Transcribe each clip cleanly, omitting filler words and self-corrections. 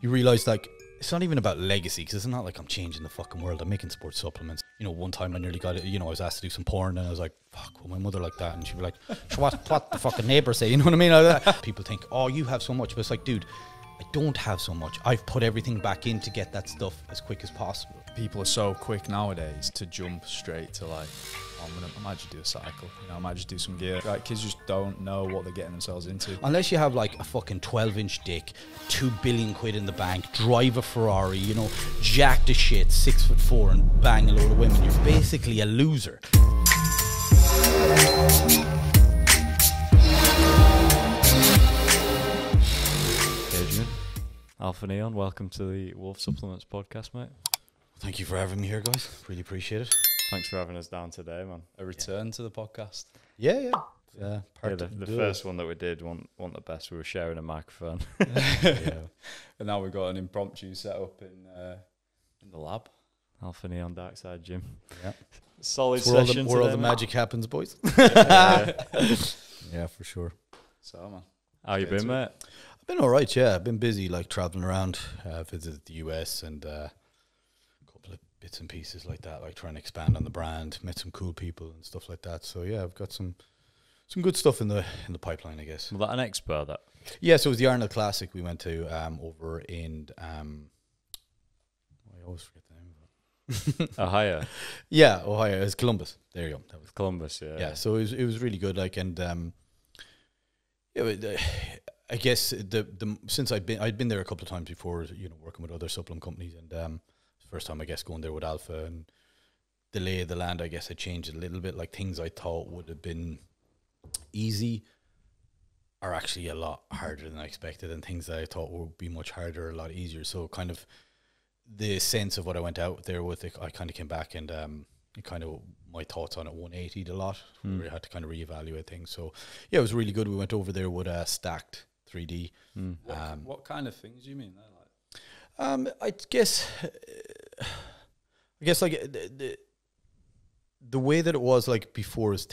You realize, like, it's not even about legacy, because it's not like I'm changing the fucking world. I'm making sports supplements. You know, one time I nearly got it, you know, I was asked to do some porn, and I was like, fuck, well, my mother like that, and she'd be like, what the fucking neighbour say, you know what I mean? Like that. People think, oh, you have so much, but it's like, dude, I don't have so much. I've put everything back in to get that stuff as quick as possible. People are so quick nowadays to jump straight to like, oh, I might just do a cycle, you know, I might just do some gear. Like, kids just don't know what they're getting themselves into. Unless you have like a fucking 12-inch dick, 2 billion quid in the bank, drive a Ferrari, you know, jack the shit, 6'4", and bang a load of women, you're basically a loser. Alpha Neon, welcome to the Wolf Supplements podcast, mate. Thank you for having me here, guys. Really appreciate it. Thanks for having us down today, man. A return to the podcast. Yeah. The first one that we did wasn't the best. We were sharing a microphone. Yeah. And now we've got an impromptu set up in the lab. Alpha Neon Darkside Gym. Yeah. Solid Where session all today, the mate. magic happens, boys. Yeah, for sure. So, man. How you been, mate? I've been all right, yeah. I've been busy, like, traveling around. Visited the US and a couple of bits and pieces like that, like trying to expand on the brand, met some cool people and stuff like that. So, yeah, I've got some good stuff in the pipeline, I guess. Was that an expo, that? Yeah, so it was the Arnold Classic we went to over in, I always forget the name of it. Ohio. Yeah, Ohio. It was Columbus. There you go. That was Columbus, yeah. Yeah, so it was really good, like, and I guess since I'd been there a couple of times before, you know, working with other supplement companies, and first time I guess going there with Alpha, and the lay of the land, I guess, had changed a little bit. Like, things I thought would have been easy are actually a lot harder than I expected, and things that I thought would be much harder are a lot easier. So kind of the sense of what I went out there with, I kind of came back, and it kind of, my thoughts on it 180'd a lot. We had to kind of reevaluate things. So yeah, it was really good. We went over there with Stacked 3D. What kind of things do you mean there? Like, I guess like the way that it was like before is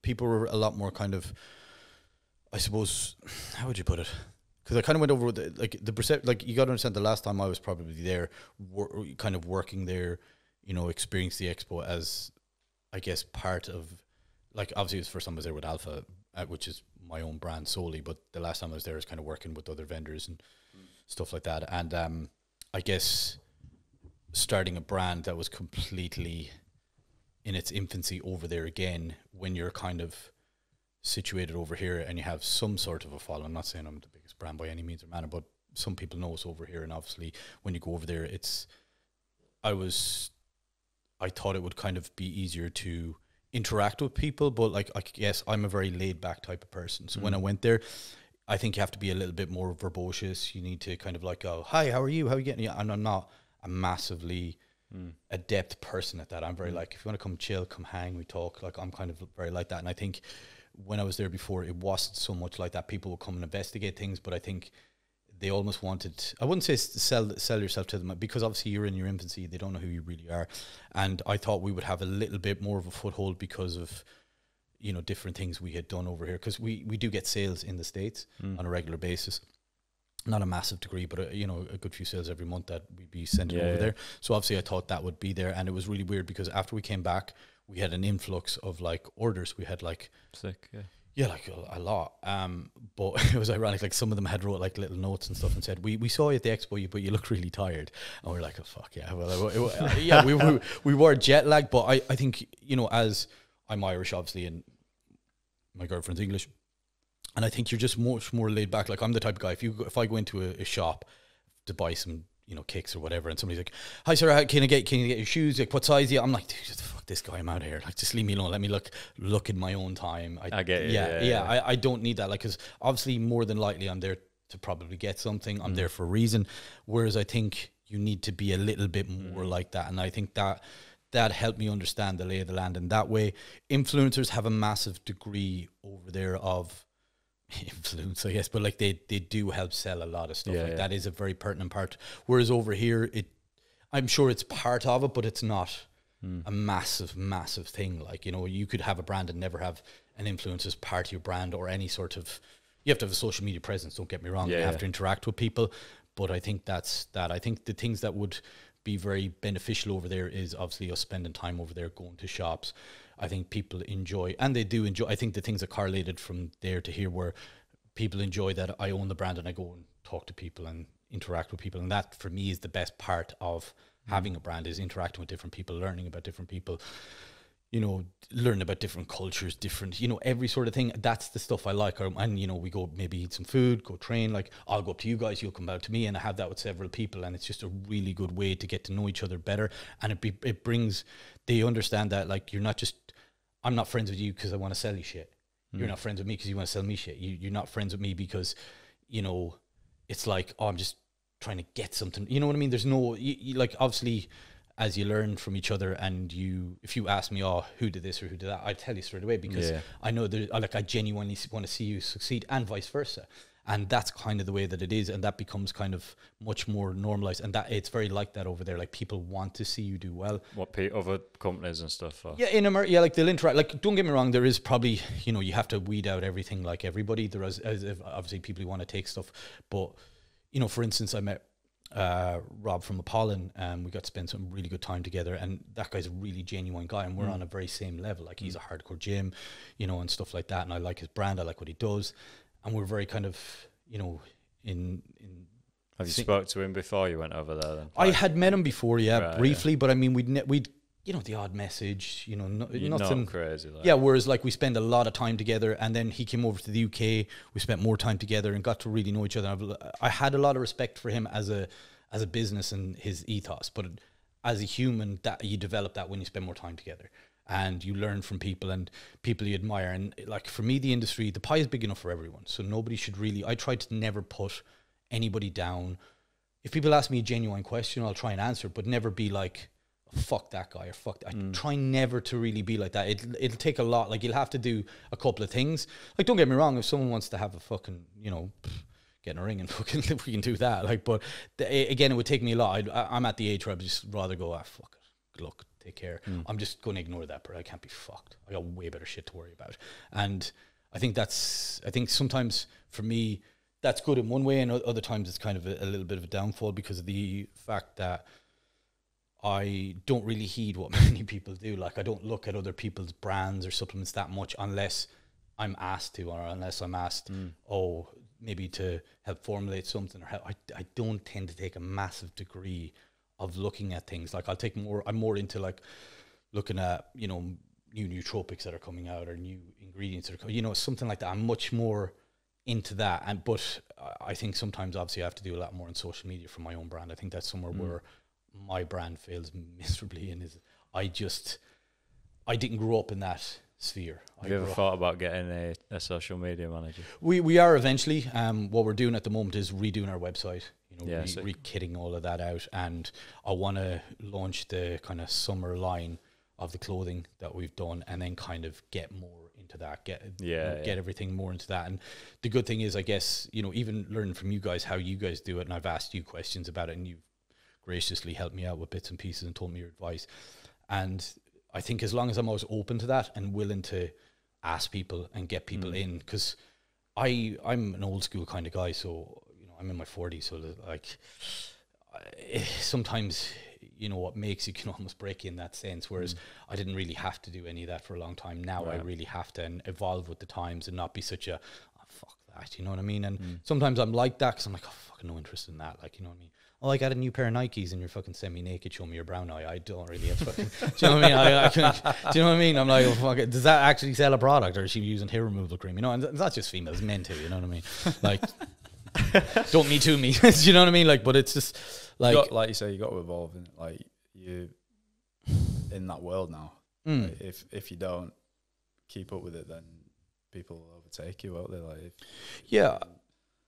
people were a lot more kind of, I suppose, how would you put it? Because I kind of went over with the percept, like, you got to understand, the last time I was probably there, kind of working there, you know, experienced the expo as, I guess, part of, like, obviously it was the first time I was there with Alpha, which is my own brand solely, but the last time I was there was kind of working with other vendors and stuff like that. And I guess starting a brand that was completely in its infancy over there again, when you're kind of situated over here and you have some sort of a follow. I'm not saying I'm the biggest brand by any means or manner, but some people know us over here, and obviously when you go over there, I thought it would kind of be easier to interact with people, but like, I guess I'm a very laid back type of person. So when I went there, I think you have to be a little bit more verbose. You need to kind of like go, hi, how are you? How are you getting? And I'm not a massively adept person at that. I'm very like, if you want to come chill, come hang, we talk. Like, I'm kind of very like that. And I think when I was there before, it wasn't so much like that. People would come and investigate things, but I think they almost wanted, I wouldn't say sell yourself to them, because obviously you're in your infancy, they don't know who you really are. And I thought we would have a little bit more of a foothold because of, you know, different things we had done over here, because we do get sales in the States on a regular basis. Not a massive degree, but you know, a good few sales every month that we'd be sending over there. So obviously I thought that would be there, and it was really weird because after we came back, we had an influx of like orders. We had like Sick, yeah, like a lot. But it was ironic, like some of them had wrote like little notes and stuff and said, we saw you at the expo, but you look really tired. And we're like, oh fuck yeah. Well, yeah, we were jet lagged, but I think, you know, as I'm Irish obviously, and my girlfriend's English, and I think you're just much more laid back. Like, I'm the type of guy, if I go into a shop to buy some, you know, kicks or whatever, and somebody's like, hi sir, can you get your shoes? Like, what size are you? I'm like, dude, fuck this guy, I'm out here. Like, just leave me alone. Let me look in my own time. I get it. Yeah. I don't need that. Like, because obviously more than likely I'm there to probably get something. I'm there for a reason. Whereas I think you need to be a little bit more like that. And I think that helped me understand the lay of the land. And that way, influencers have a massive degree over there of influence, I guess, but like they do help sell a lot of stuff. That is a very pertinent part. Whereas over here, I'm sure it's part of it, but it's not a massive thing. Like, you know, you could have a brand and never have an influence as part of your brand, or any sort of, you have to have a social media presence, don't get me wrong, you have to interact with people, But I think that's that. I think the things that would be very beneficial over there is obviously us spending time over there, going to shops. I think people enjoy, and they do enjoy. I think the things that correlated from there to here were people enjoy that I own the brand and I go and talk to people and interact with people. And that for me is the best part of having a brand, is interacting with different people, learning about different people, you know, learn about different cultures, different, you know, every sort of thing. That's the stuff I like. And, you know, we go maybe eat some food, go train, like I'll go up to you guys, you'll come out to me, and I have that with several people. And it's just a really good way to get to know each other better. And it brings, they understand that, like, you're not just, I'm not friends with you because I want to sell you shit. You're not friends with me because you want to sell me shit. You're not friends with me because, you know, it's like, oh, I'm just trying to get something. You know what I mean? There's no, like, obviously, as you learn from each other, and if you ask me, oh, who did this or who did that, I'd tell you straight away, because I know that, like, I genuinely want to see you succeed, and vice versa. And that's kind of the way that it is, and that becomes kind of much more normalized, and that it's very like that over there. Like, people want to see you do well. What other companies and stuff? Or? Yeah, in America, yeah, like they'll interact. Like, don't get me wrong, there is probably, you know, you have to weed out everything like everybody. There is obviously people who want to take stuff, but, you know, for instance, I met Rob from Apollon, and we got to spend some really good time together, and that guy's a really genuine guy, and we're on a very same level. Like, he's a hardcore gym, you know, and stuff like that, and I like his brand, I like what he does, and we're very kind of, you know, in have you spoke to him before you went over there then? I had met him before, briefly, but I mean, we'd you know, the odd message, you know, nothing crazy. Like. Yeah, whereas like we spend a lot of time together, and then he came over to the UK. We spent more time together and got to really know each other. I had a lot of respect for him as a business and his ethos, but as a human, that you develop that when you spend more time together, and you learn from people and people you admire. And like, for me, the industry, the pie is big enough for everyone, so nobody should really. I try to never put anybody down. If people ask me a genuine question, I'll try and answer, but never be like, fuck that guy, or fuck that. I try never to really be like that. It'll take a lot. Like, you'll have to do a couple of things. Like, don't get me wrong, if someone wants to have a fucking, you know, get in a ring and fucking, we can do that. Like, but again, it would take me a lot. I'm at the age where I'd just rather go, fuck it, good luck, take care. I'm just going to ignore that, but I can't be fucked. I got way better shit to worry about. And I think sometimes for me, that's good in one way, and other times it's kind of a little bit of a downfall, because of the fact that I don't really heed what many people do. Like, I don't look at other people's brands or supplements that much unless I'm asked to, or unless I'm asked, oh, maybe to help formulate something, or help. I don't tend to take a massive degree of looking at things. Like, I'm more into like looking at, you know, new nootropics that are coming out, or new ingredients that are coming, you know, something like that. I'm much more into that. But I think sometimes obviously I have to do a lot more on social media for my own brand. I think that's somewhere where my brand fails miserably, and I didn't grow up in that sphere. Have you ever thought about getting a social media manager? We are eventually. What we're doing at the moment is redoing our website, you know, re-kitting all of that out, and I want to launch the kind of summer line of the clothing that we've done, and then kind of get more into that, get everything more into that. And the good thing is, I guess, you know, even learning from you guys how you guys do it, and I've asked you questions about it, and you've graciously helped me out with bits and pieces and told me your advice. And I think as long as I'm always open to that and willing to ask people and get people in, because I'm an old school kind of guy, so, you know, I'm in my 40s, so like sometimes, you know, what makes you can almost break you in that sense, whereas I didn't really have to do any of that for a long time. Now I really have to, and evolve with the times, and not be such a, oh, fuck that, you know what I mean? And sometimes I'm like that, because I'm like, oh, fucking no interest in that, like, you know what I mean? Oh, I got a new pair of Nikes, and you're fucking semi-naked, show me your brown eye. I don't really have fucking, do you know what I mean? Do you know what I mean? I'm like, oh, fuck it. Does that actually sell a product, or is she using hair removal cream? You know, and it's not just females, men too, you know what I mean? Like, don't me too me, do you know what I mean? Like, but it's just like, like you say, you got to evolve in it. Like, you in that world now. Like, if you don't keep up with it, then people will overtake you, won't they? Like, yeah.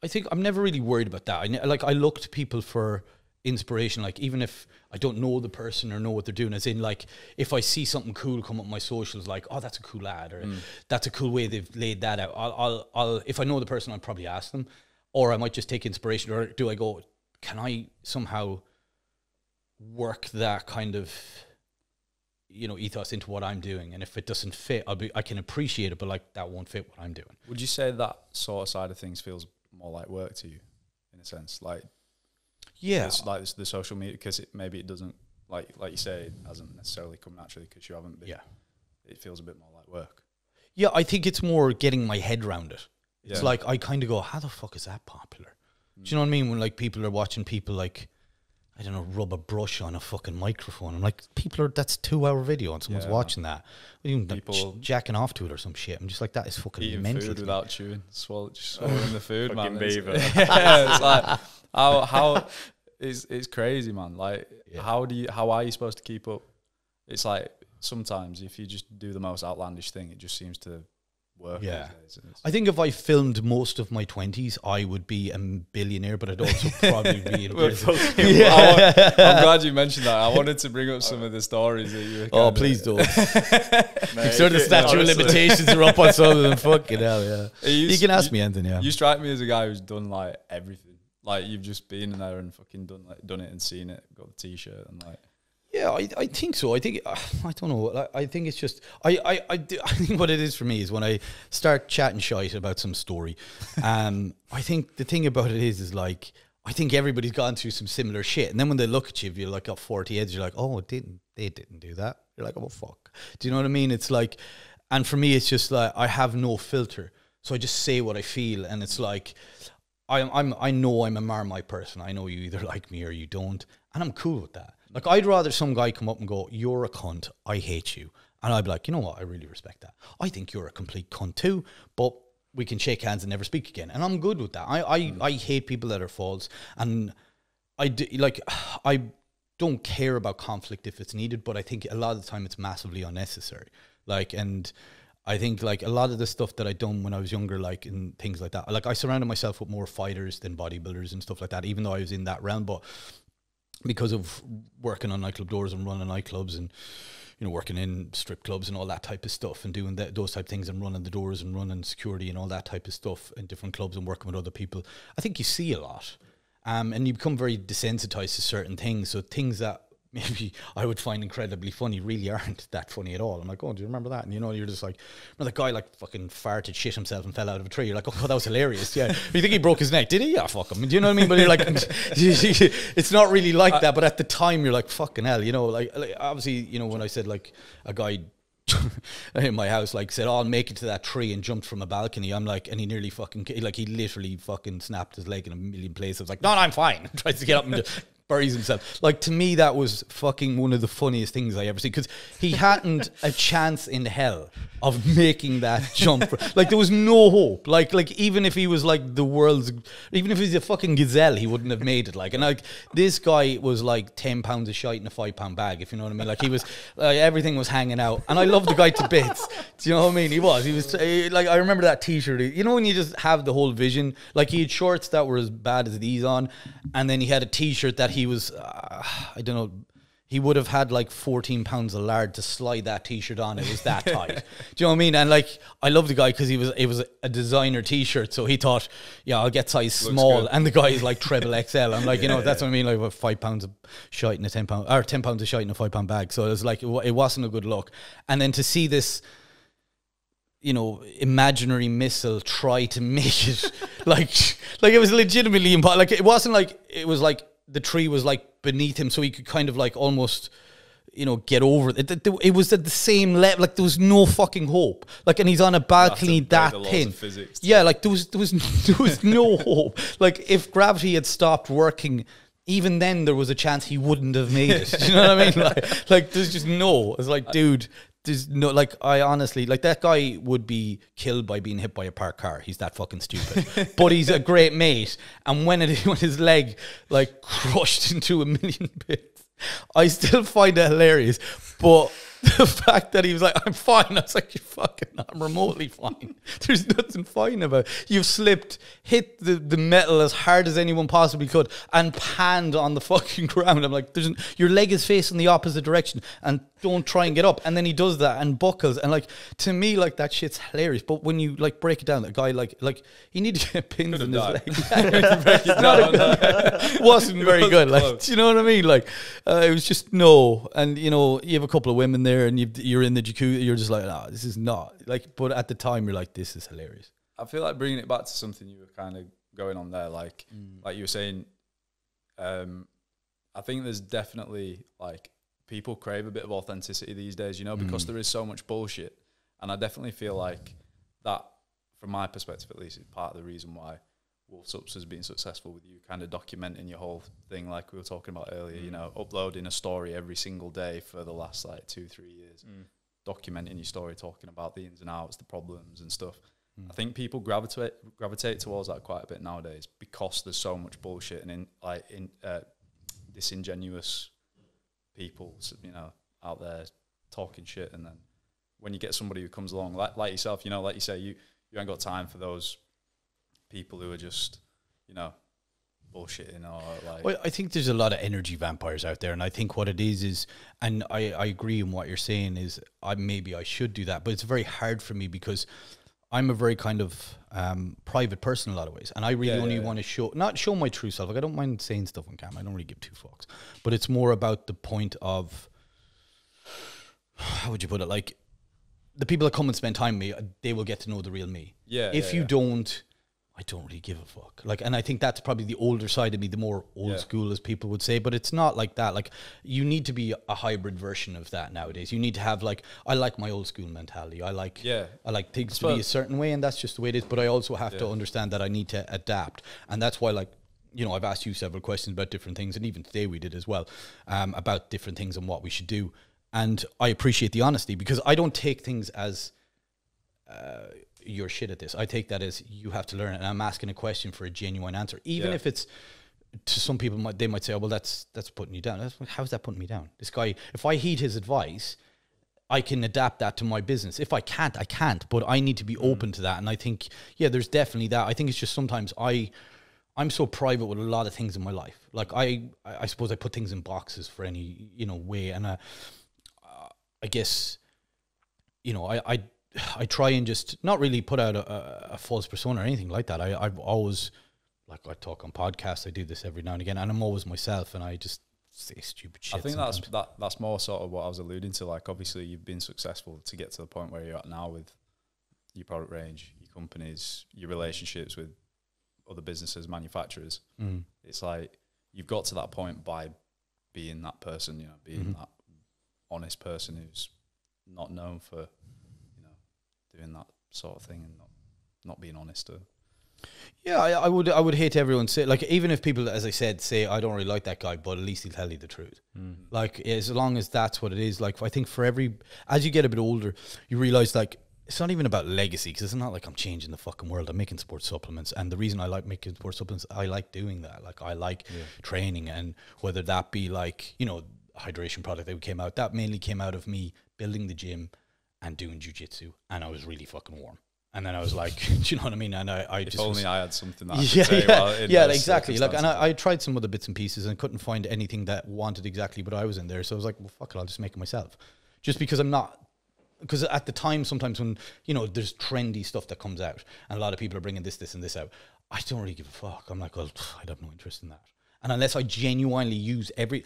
I think I'm never really worried about that. I look to people for inspiration. Like, even if I don't know the person or know what they're doing, as in, like, if I see something cool come up on my socials, like, oh, that's a cool ad, or that's a cool way they've laid that out, I'll if I know the person, I'll probably ask them, or I might just take inspiration. Or do I go, can I somehow work that kind of, you know, ethos into what I'm doing? And if it doesn't fit, I can appreciate it, but like, that won't fit what I'm doing. Would you say that sort of side of things feels more like work to you, in a sense? Like, Yeah. It's like the social media, because maybe it doesn't, like you say, it hasn't necessarily come naturally because you haven't been. Yeah. It feels a bit more like work. Yeah, I think it's more getting my head around it. It's Yeah. like I kind of go, how the fuck is that popular? Do you know what I mean? When like people are watching people like, I don't know, rub a brush on a fucking microphone. I'm like, that's a 2-hour video and someone's Yeah. watching that. Even People- jacking off to it or some shit. I'm just like, that is fucking Eating mental. food to me. without chewing, swallowing the food, man. Fucking beaver. Yeah, it's like how it's crazy, man. Like Yeah. how are you supposed to keep up? It's like sometimes if you just do the most outlandish thing, it just seems to work. Yeah. these days. And it's- I think if I filmed most of my 20s, I would be a billionaire, but I'd also probably be in prison. I'm glad you mentioned that. I wanted to bring up some of the stories that you were Oh, kinda- please don't. Mate, Sure, the statute of honestly. limitations are up on some of them. Fucking hell, yeah. You You can ask me anything, yeah. You strike me as a guy who's done like everything. Like you've just been in there and fucking done it and seen it. Got the t-shirt and like. Yeah, I think so. I think I don't know. I think it's just I think what it is for me is when I start chatting shite about some story. I think the thing about it is like I think everybody's gone through some similar shit, and then when they look at you, if you're like got 40 heads, you're like, oh, they didn't do that. You're like, oh fuck. Do you know what I mean? It's like, and for me, it's just like I have no filter, so I just say what I feel, and it's like. I know I'm a Marmite person. I know you either like me or you don't, and I'm cool with that. Like I'd rather some guy come up and go, "You're a cunt. I hate you," and I'd be like, "You know what? I really respect that. I think you're a complete cunt too, but we can shake hands and never speak again." And I'm good with that. I hate people that are false, and I don't care about conflict if it's needed, but I think a lot of the time it's massively unnecessary. Like, and I think like a lot of the stuff that I done when I was younger, like in things like that, like I surrounded myself with more fighters than bodybuilders and stuff like that, even though I was in that realm. But because of working on nightclub doors and running nightclubs and, you know, working in strip clubs and all that type of stuff and doing those type of things and running the doors and running security and all that type of stuff in different clubs and working with other people, I think you see a lot. And you become very desensitized to certain things. So things that maybe I would find incredibly funny really aren't that funny at all. I'm like, oh, do you remember that? And you know, you're just like, remember that guy like fucking farted, shit himself and fell out of a tree. You're like, oh, that was hilarious. Yeah. You think he broke his neck? Did he? Yeah, fuck him. Do you know what I mean? But you're like, it's not really like that. But at the time you're like, fucking hell, you know, like obviously, you know, when I said like a guy in my house like said, oh, I'll make it to that tree and jumped from a balcony, I'm like, and he nearly fucking, like he literally fucking snapped his leg in a million places. I was like, no, I'm fine. Tries to get up and just buries himself. Like, to me, that was fucking one of the funniest things I ever seen, because he hadn't a chance in hell of making that jump. Like, there was no hope. Like even if he was like the world's, even if he's a fucking gazelle, he wouldn't have made it. Like, and like this guy was like 10 pounds of shite in a 5 pound bag, if you know what I mean. Like, he was everything was hanging out, and I love the guy to bits. Do you know what I mean? He was like, I remember that t-shirt, you know, when you just have the whole vision. Like, he had shorts that were as bad as these on, and then he had a t-shirt that he was I don't know, he would have had like 14 pounds of lard to slide that t-shirt on. It was that tight. Do you know what I mean? And like, I love the guy because it was a designer t-shirt, so he thought, yeah, I'll get size small, and the guy is like treble XL. I'm like, you know, that's what I mean, like what, 5 pounds of shite in a 10 pound, or 10 pounds of shite in a 5 pound bag. So it was like, it wasn't a good look. And then to see this, you know, imaginary missile try to make it like it was legitimately impossible. Like, it wasn't like, it was like the tree was like beneath him, so he could kind of like almost, you know, get over it. It was at the same level. Like, there was no fucking hope. Like, and he's on a balcony that thin. Yeah, like there was no hope. Like, if gravity had stopped working, even then there was a chance he wouldn't have made it. Do you know what I mean? Like there's just no. It's like, dude, there's no, like, I honestly, like, that guy would be killed by being hit by a parked car. He's that fucking stupid. But he's a great mate. And when his leg like crushed into a million bits, I still find it hilarious. But the fact that he was like, I'm fine. I was like, you're fucking not remotely fine. There's nothing fine about it. You've slipped, hit the metal as hard as anyone possibly could, and panned on the fucking ground. I'm like, your leg is facing the opposite direction, and don't try and get up. And then he does that and buckles. And like, to me, like, that shit's hilarious. But when you like break it down, that guy, like he needed to get pins in his leg. It wasn't very good. Like, do you know what I mean? Like, it was just no. And you know, you have a couple of women there, and you're in the jacuzzi. You're just like, no, this is not like. But at the time, you're like, this is hilarious. I feel like bringing it back to something you were kind of going on there, like you were saying, I think there's definitely like people crave a bit of authenticity these days, you know, because there is so much bullshit. And I definitely feel like that, from my perspective at least, is part of the reason why Wolfsups has been successful, with you kind of documenting your whole thing, like we were talking about earlier, you know, uploading a story every single day for the last like 2-3 years, documenting your story, talking about the ins and outs, the problems and stuff. I think people gravitate towards that quite a bit nowadays because there's so much bullshit and disingenuous people, you know, out there talking shit. And then when you get somebody who comes along like yourself, you know, like you say, you ain't got time for those people who are just, you know, bullshitting or like. Well, I think there's a lot of energy vampires out there, and I think what it is, and I agree in what you're saying is, maybe I should do that, but it's very hard for me because I'm a very kind of private person in a lot of ways, and I really only want to not show my true self. Like, I don't mind saying stuff on camera. I don't really give two fucks, but it's more about the point of, how would you put it? Like, the people that come and spend time with me, they will get to know the real me. Yeah. If you don't, I don't really give a fuck. Like, and I think that's probably the older side of me, the more old school, as people would say, but it's not like that. Like, you need to be a hybrid version of that nowadays. You need to have, like, I like my old school mentality. I like things to be a certain way, and that's just the way it is. But I also have to understand that I need to adapt. And that's why, like, you know, I've asked you several questions about different things, and even today we did as well, about different things and what we should do. And I appreciate the honesty, because I don't take things as, you're shit at this. I take that as, you have to learn it, and I'm asking a question for a genuine answer, even if it's, to some people they might say, oh, well, that's putting you down. How's that putting me down? This guy, if I heed his advice, I can adapt that to my business. If I can't, I can't, but I need to be open to that. And I think, there's definitely that. I think it's just sometimes I'm so private with a lot of things in my life. Like, I suppose I put things in boxes for any, you know, way. And I guess, you know, I try and just not really put out a false persona or anything like that. I've always, like, I talk on podcasts, I do this every now and again, and I'm always myself, and I just say stupid shit. I think that's more sort of what I was alluding to. Like, obviously you've been successful to get to the point where you're at now with your product range, your companies, your relationships with other businesses, manufacturers. It's like, you've got to that point by being that person, you know, being that honest person who's not known for, you know, doing that sort of thing and not being honest. I would hate everyone say, like, even if people, as I said, say, I don't really like that guy, but at least he'll tell you the truth. Like, as long as that's what it is. Like, I think as you get a bit older, you realize, like, it's not even about legacy, because it's not like I'm changing the fucking world. I'm making sports supplements, and the reason I like making sports supplements, I like doing that. Like, I like training, and whether that be, like, you know, hydration product that came out, that mainly came out of me building the gym and doing jiu-jitsu, and I was really fucking warm. And then I was like, do you know what I mean? And I just, if only I had something that I could say exactly. Like, and I tried some other bits and pieces and couldn't find anything that wanted exactly what I was in there. So I was like, well, fuck it, I'll just make it myself. Just because because at the time, sometimes when, you know, there's trendy stuff that comes out and a lot of people are bringing this and this out, I don't really give a fuck. I'm like, well, I have no interest in that. And unless I genuinely use every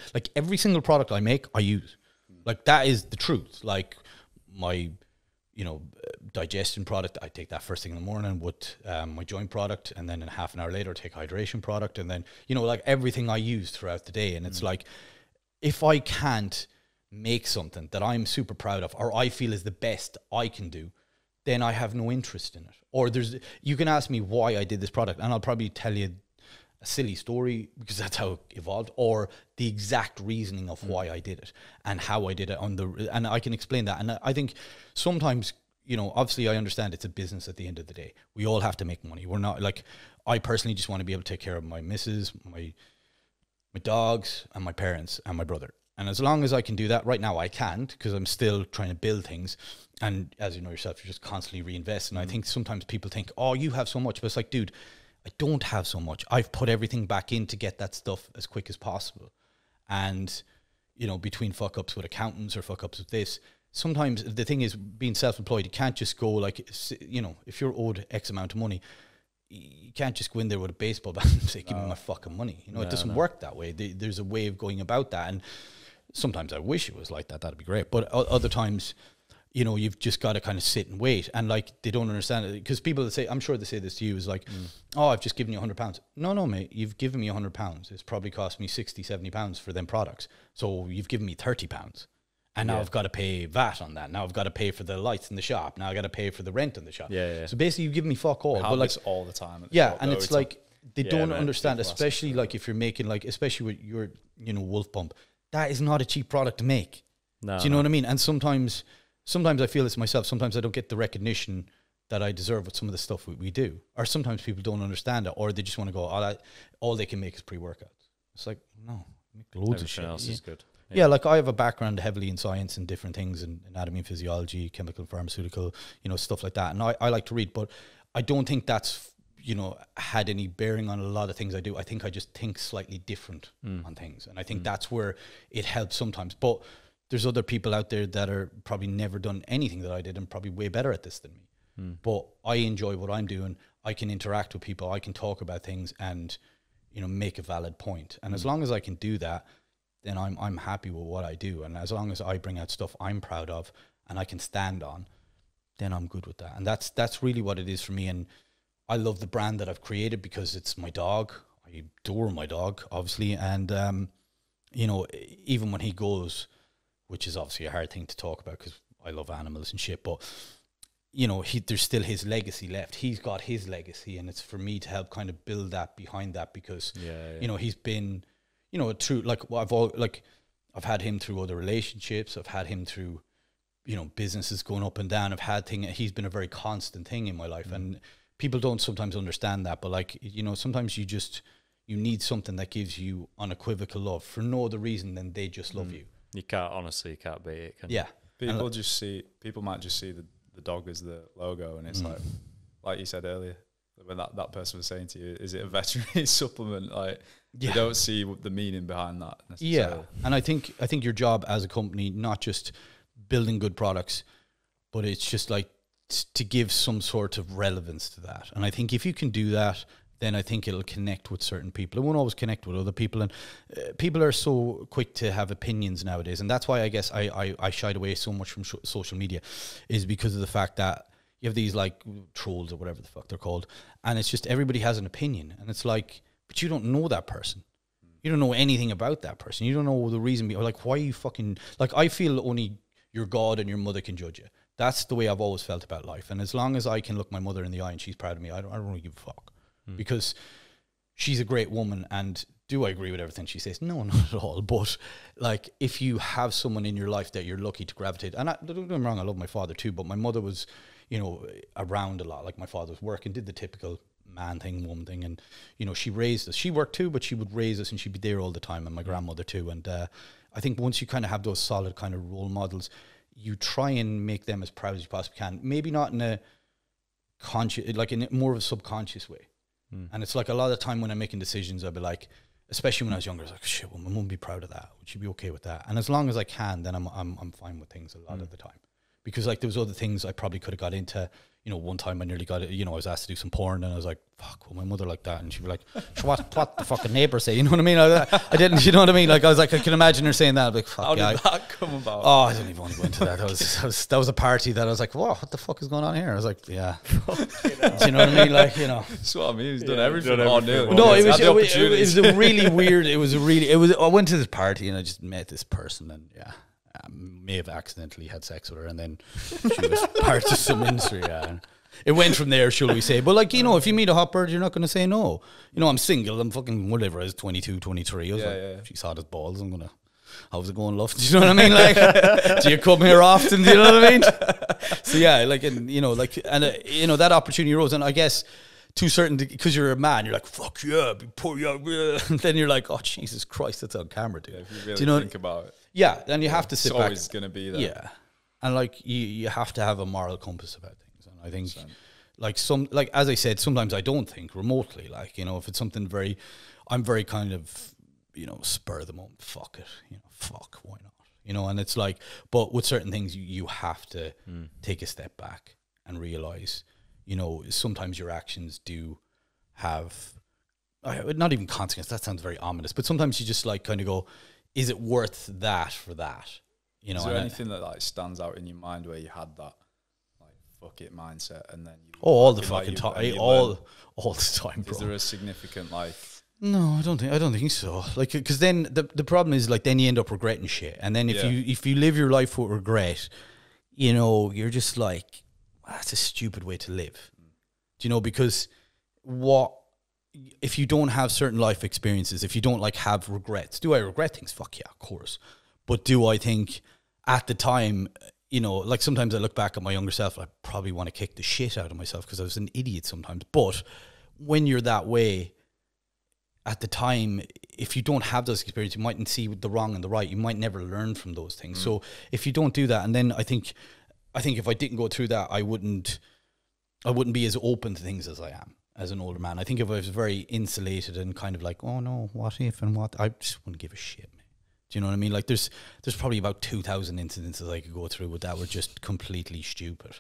single product I make, I use. Like, that is the truth. Like, my, you know, digestion product, I take that first thing in the morning with my joint product, and then in half an hour later I take hydration product, and then, you know, like, everything I use throughout the day. And it's like, if I can't make something that I'm super proud of, or I feel is the best I can do, then I have no interest in it. Or you can ask me why I did this product, and I'll probably tell you a silly story, because that's how it evolved, or the exact reasoning of why I did it and how I did it and I can explain that. And I think sometimes, you know, obviously I understand it's a business at the end of the day. We all have to make money. We're not, like, I personally just want to be able to take care of my missus, my dogs, and my parents, and my brother. And as long as I can do that, right now I can't, because I'm still trying to build things. And as you know yourself, you're just constantly reinvest. And I think sometimes people think, oh, you have so much. But it's like, dude, I don't have so much. I've put everything back in to get that stuff as quick as possible. And, you know, between fuck ups with accountants or fuck ups with this, sometimes the thing is, being self-employed, you can't just go, like, you know, if you're owed X amount of money, you can't just go in there with a baseball bat and say, give me my fucking money. You know, it doesn't work that way. There's a way of going about that. And sometimes I wish it was like that. That'd be great. But other times, you know, you've just got to kind of sit and wait. And like, they don't understand it, because people that say, I'm sure they say this to you, is like, oh, I've just given you £100. No, mate, you've given me £100. It's probably cost me 60, 70 pounds for them products. So you've given me £30. And now I've got to pay VAT on that. Now I've got to pay for the lights in the shop. Now I got to pay for the rent in the shop. So basically, you give me fuck all. But like all the time. Shop, and it's like, they don't understand, especially like if you're making like, especially with your, you know, Wolf Pump, that is not a cheap product to make. Do you know what I mean? And sometimes I feel this myself. Sometimes I don't get the recognition that I deserve with some of the stuff we do. Or sometimes people don't understand it, or they just want to go, oh, all they can make is pre-workouts. It's like, no, make loads of shit. Else is good. Yeah, like I have a background heavily in science and different things, in anatomy and physiology, chemical and pharmaceutical, you know, stuff like that. And I like to read, but I don't think that's, you know, had any bearing on a lot of things I do. I think I just think slightly different on things. And I think that's where it helps sometimes. But there's other people out there that are probably never done anything that I did and probably way better at this than me. But I enjoy what I'm doing. I can interact with people. I can talk about things and, you know, make a valid point. And as long as I can do that, then I'm happy with what I do. And as long as I bring out stuff I'm proud of and I can stand on, then I'm good with that. And that's really what it is for me. And I love the brand that I've created because it's my dog. I adore my dog, obviously. And, you know, even when he goes, which is obviously a hard thing to talk about because I love animals and shit, but, you know, there's still his legacy left. He's got his legacy, and it's for me to help kind of build that behind that, because, you know, he's been, you know, true, like I've had him through other relationships. I've had him through, you know, businesses going up and down. He's been a very constant thing in my life, and people don't sometimes understand that, but like, you know, sometimes you need something that gives you unequivocal love for no other reason than they just love you. You can't beat it, can you? Yeah. People might just see the dog as the logo, and it's like you said earlier, when that person was saying to you, is it a veterinary supplement? Like, you don't see the meaning behind that necessarily. Yeah. And I think your job as a company, not just building good products, but it's just like to give some sort of relevance to that. And I think if you can do that, then I think it'll connect with certain people. It won't always connect with other people. And people are so quick to have opinions nowadays. And that's why I guess I shied away so much from social media, is because of the fact that you have these like trolls or whatever the fuck they're called. And it's just everybody has an opinion. And it's like, but you don't know that person. You don't know anything about that person. You don't know the reason. Like, why are you fucking... Like, I feel only your God and your mother can judge you. That's the way I've always felt about life. And as long as I can look my mother in the eye and she's proud of me, I don't really give a fuck. Because she's a great woman. And do I agree with everything she says? No, not at all. But like, if you have someone in your life that you're lucky to gravitate, and don't get me wrong, I love my father too, but my mother was, you know, around a lot. Like, my father was working, did the typical man thing, woman thing, and, you know, she raised us. She worked too, but she would raise us, and she'd be there all the time, and my grandmother too. And I think once you kind of have those solid kind of role models, you try and make them as proud as you possibly can. Maybe not in a conscious, like in more of a subconscious way. And it's like a lot of the time when I'm making decisions, I'll be like, especially when I was younger, I was like, shit, well, my mum would be proud of that. Would she be okay with that? And as long as I can, then I'm fine with things a lot of the time. Because like there was other things I probably could have got into. You know, one time I nearly got it, you know, I was asked to do some porn, and I was like, fuck, well, my mother like that. And she'd be like, what the fucking neighbour say? You know what I mean? I didn't, you know what I mean? Like, I was like, I can imagine her saying that. I'd be like, fuck. How did that come about? Oh, I don't even want to go into that. That was a party that I was like, whoa, what the fuck is going on here? I was like, yeah. Do you know what I mean? Like, you know. That's what I mean. He's done everything. No, it was a really weird, I went to this party and I just met this person, and may have accidentally had sex with her, and then she was part of some industry. It went from there, shall we say. But like, you know, if you meet a hot bird, you're not going to say no. You know, I'm single. I'm fucking whatever. I was 22, 23. I was like, she's hot as balls. How's it going, love? Do you know what I mean? Like, do you come here often? Do you know what I mean? So yeah, like, and you know, like, and you know, that opportunity arose, and I guess to certain, because you're a man, you're like, fuck yeah, be poor, yeah. And then you're like, oh Jesus Christ, that's on camera, dude. Yeah, if you really do you know think about it. Yeah, and you have to sit back. It's always going to be there. Yeah, and like you have to have a moral compass about things. And I think, like as I said, sometimes I don't think remotely. Like, you know, if it's something I'm very kind of, you know, spur of the moment. Fuck it, you know, fuck, why not? You know, and it's like, but with certain things, you have to take a step back and realize, you know, sometimes your actions do have not even consequence. That sounds very ominous, but sometimes you just like kind of go, is it worth that for that? You know, is there anything that like stands out in your mind where you had that like fuck it mindset, and then you all the fucking time, all the time, bro? Is there a significant like? No, I don't think so. Like, because then the problem is like then you end up regretting shit, and then if you live your life with regret, you know, you're just like, that's a stupid way to live. Do you know? Because if you don't have certain life experiences, if you don't like have regrets, do I regret things? Fuck yeah, of course. But do I think at the time, you know, like sometimes I look back at my younger self, I probably want to kick the shit out of myself because I was an idiot sometimes. But when you're that way at the time, if you don't have those experiences, you mightn't see the wrong and the right. You might never learn from those things. So if you don't do that, and then I think if I didn't go through that, I wouldn't be as open to things as I am as an older man. I think if I was very insulated and kind of like, oh no, what if and what, I just wouldn't give a shit, man. Do you know what I mean? Like there's probably about 2,000 incidences I could go through with that were just completely stupid.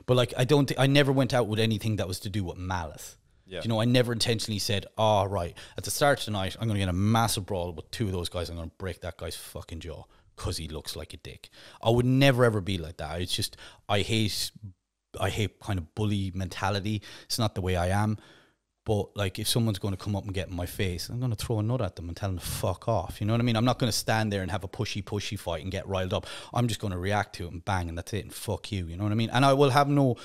But like I never went out with anything that was to do with malice. Yeah. You know, I never intentionally said, oh, right, at the start of tonight, I'm going to get a massive brawl with two of those guys. I'm going to break that guy's fucking jaw because he looks like a dick. I would never, ever be like that. It's just, I hate kind of bully mentality. It's not the way I am. But, like, if someone's going to come up and get in my face, I'm going to throw a nut at them and tell them to fuck off. You know what I mean? I'm not going to stand there and have a pushy fight and get riled up. I'm just going to react to it and bang, and that's it, and fuck you. You know what I mean? And I will have no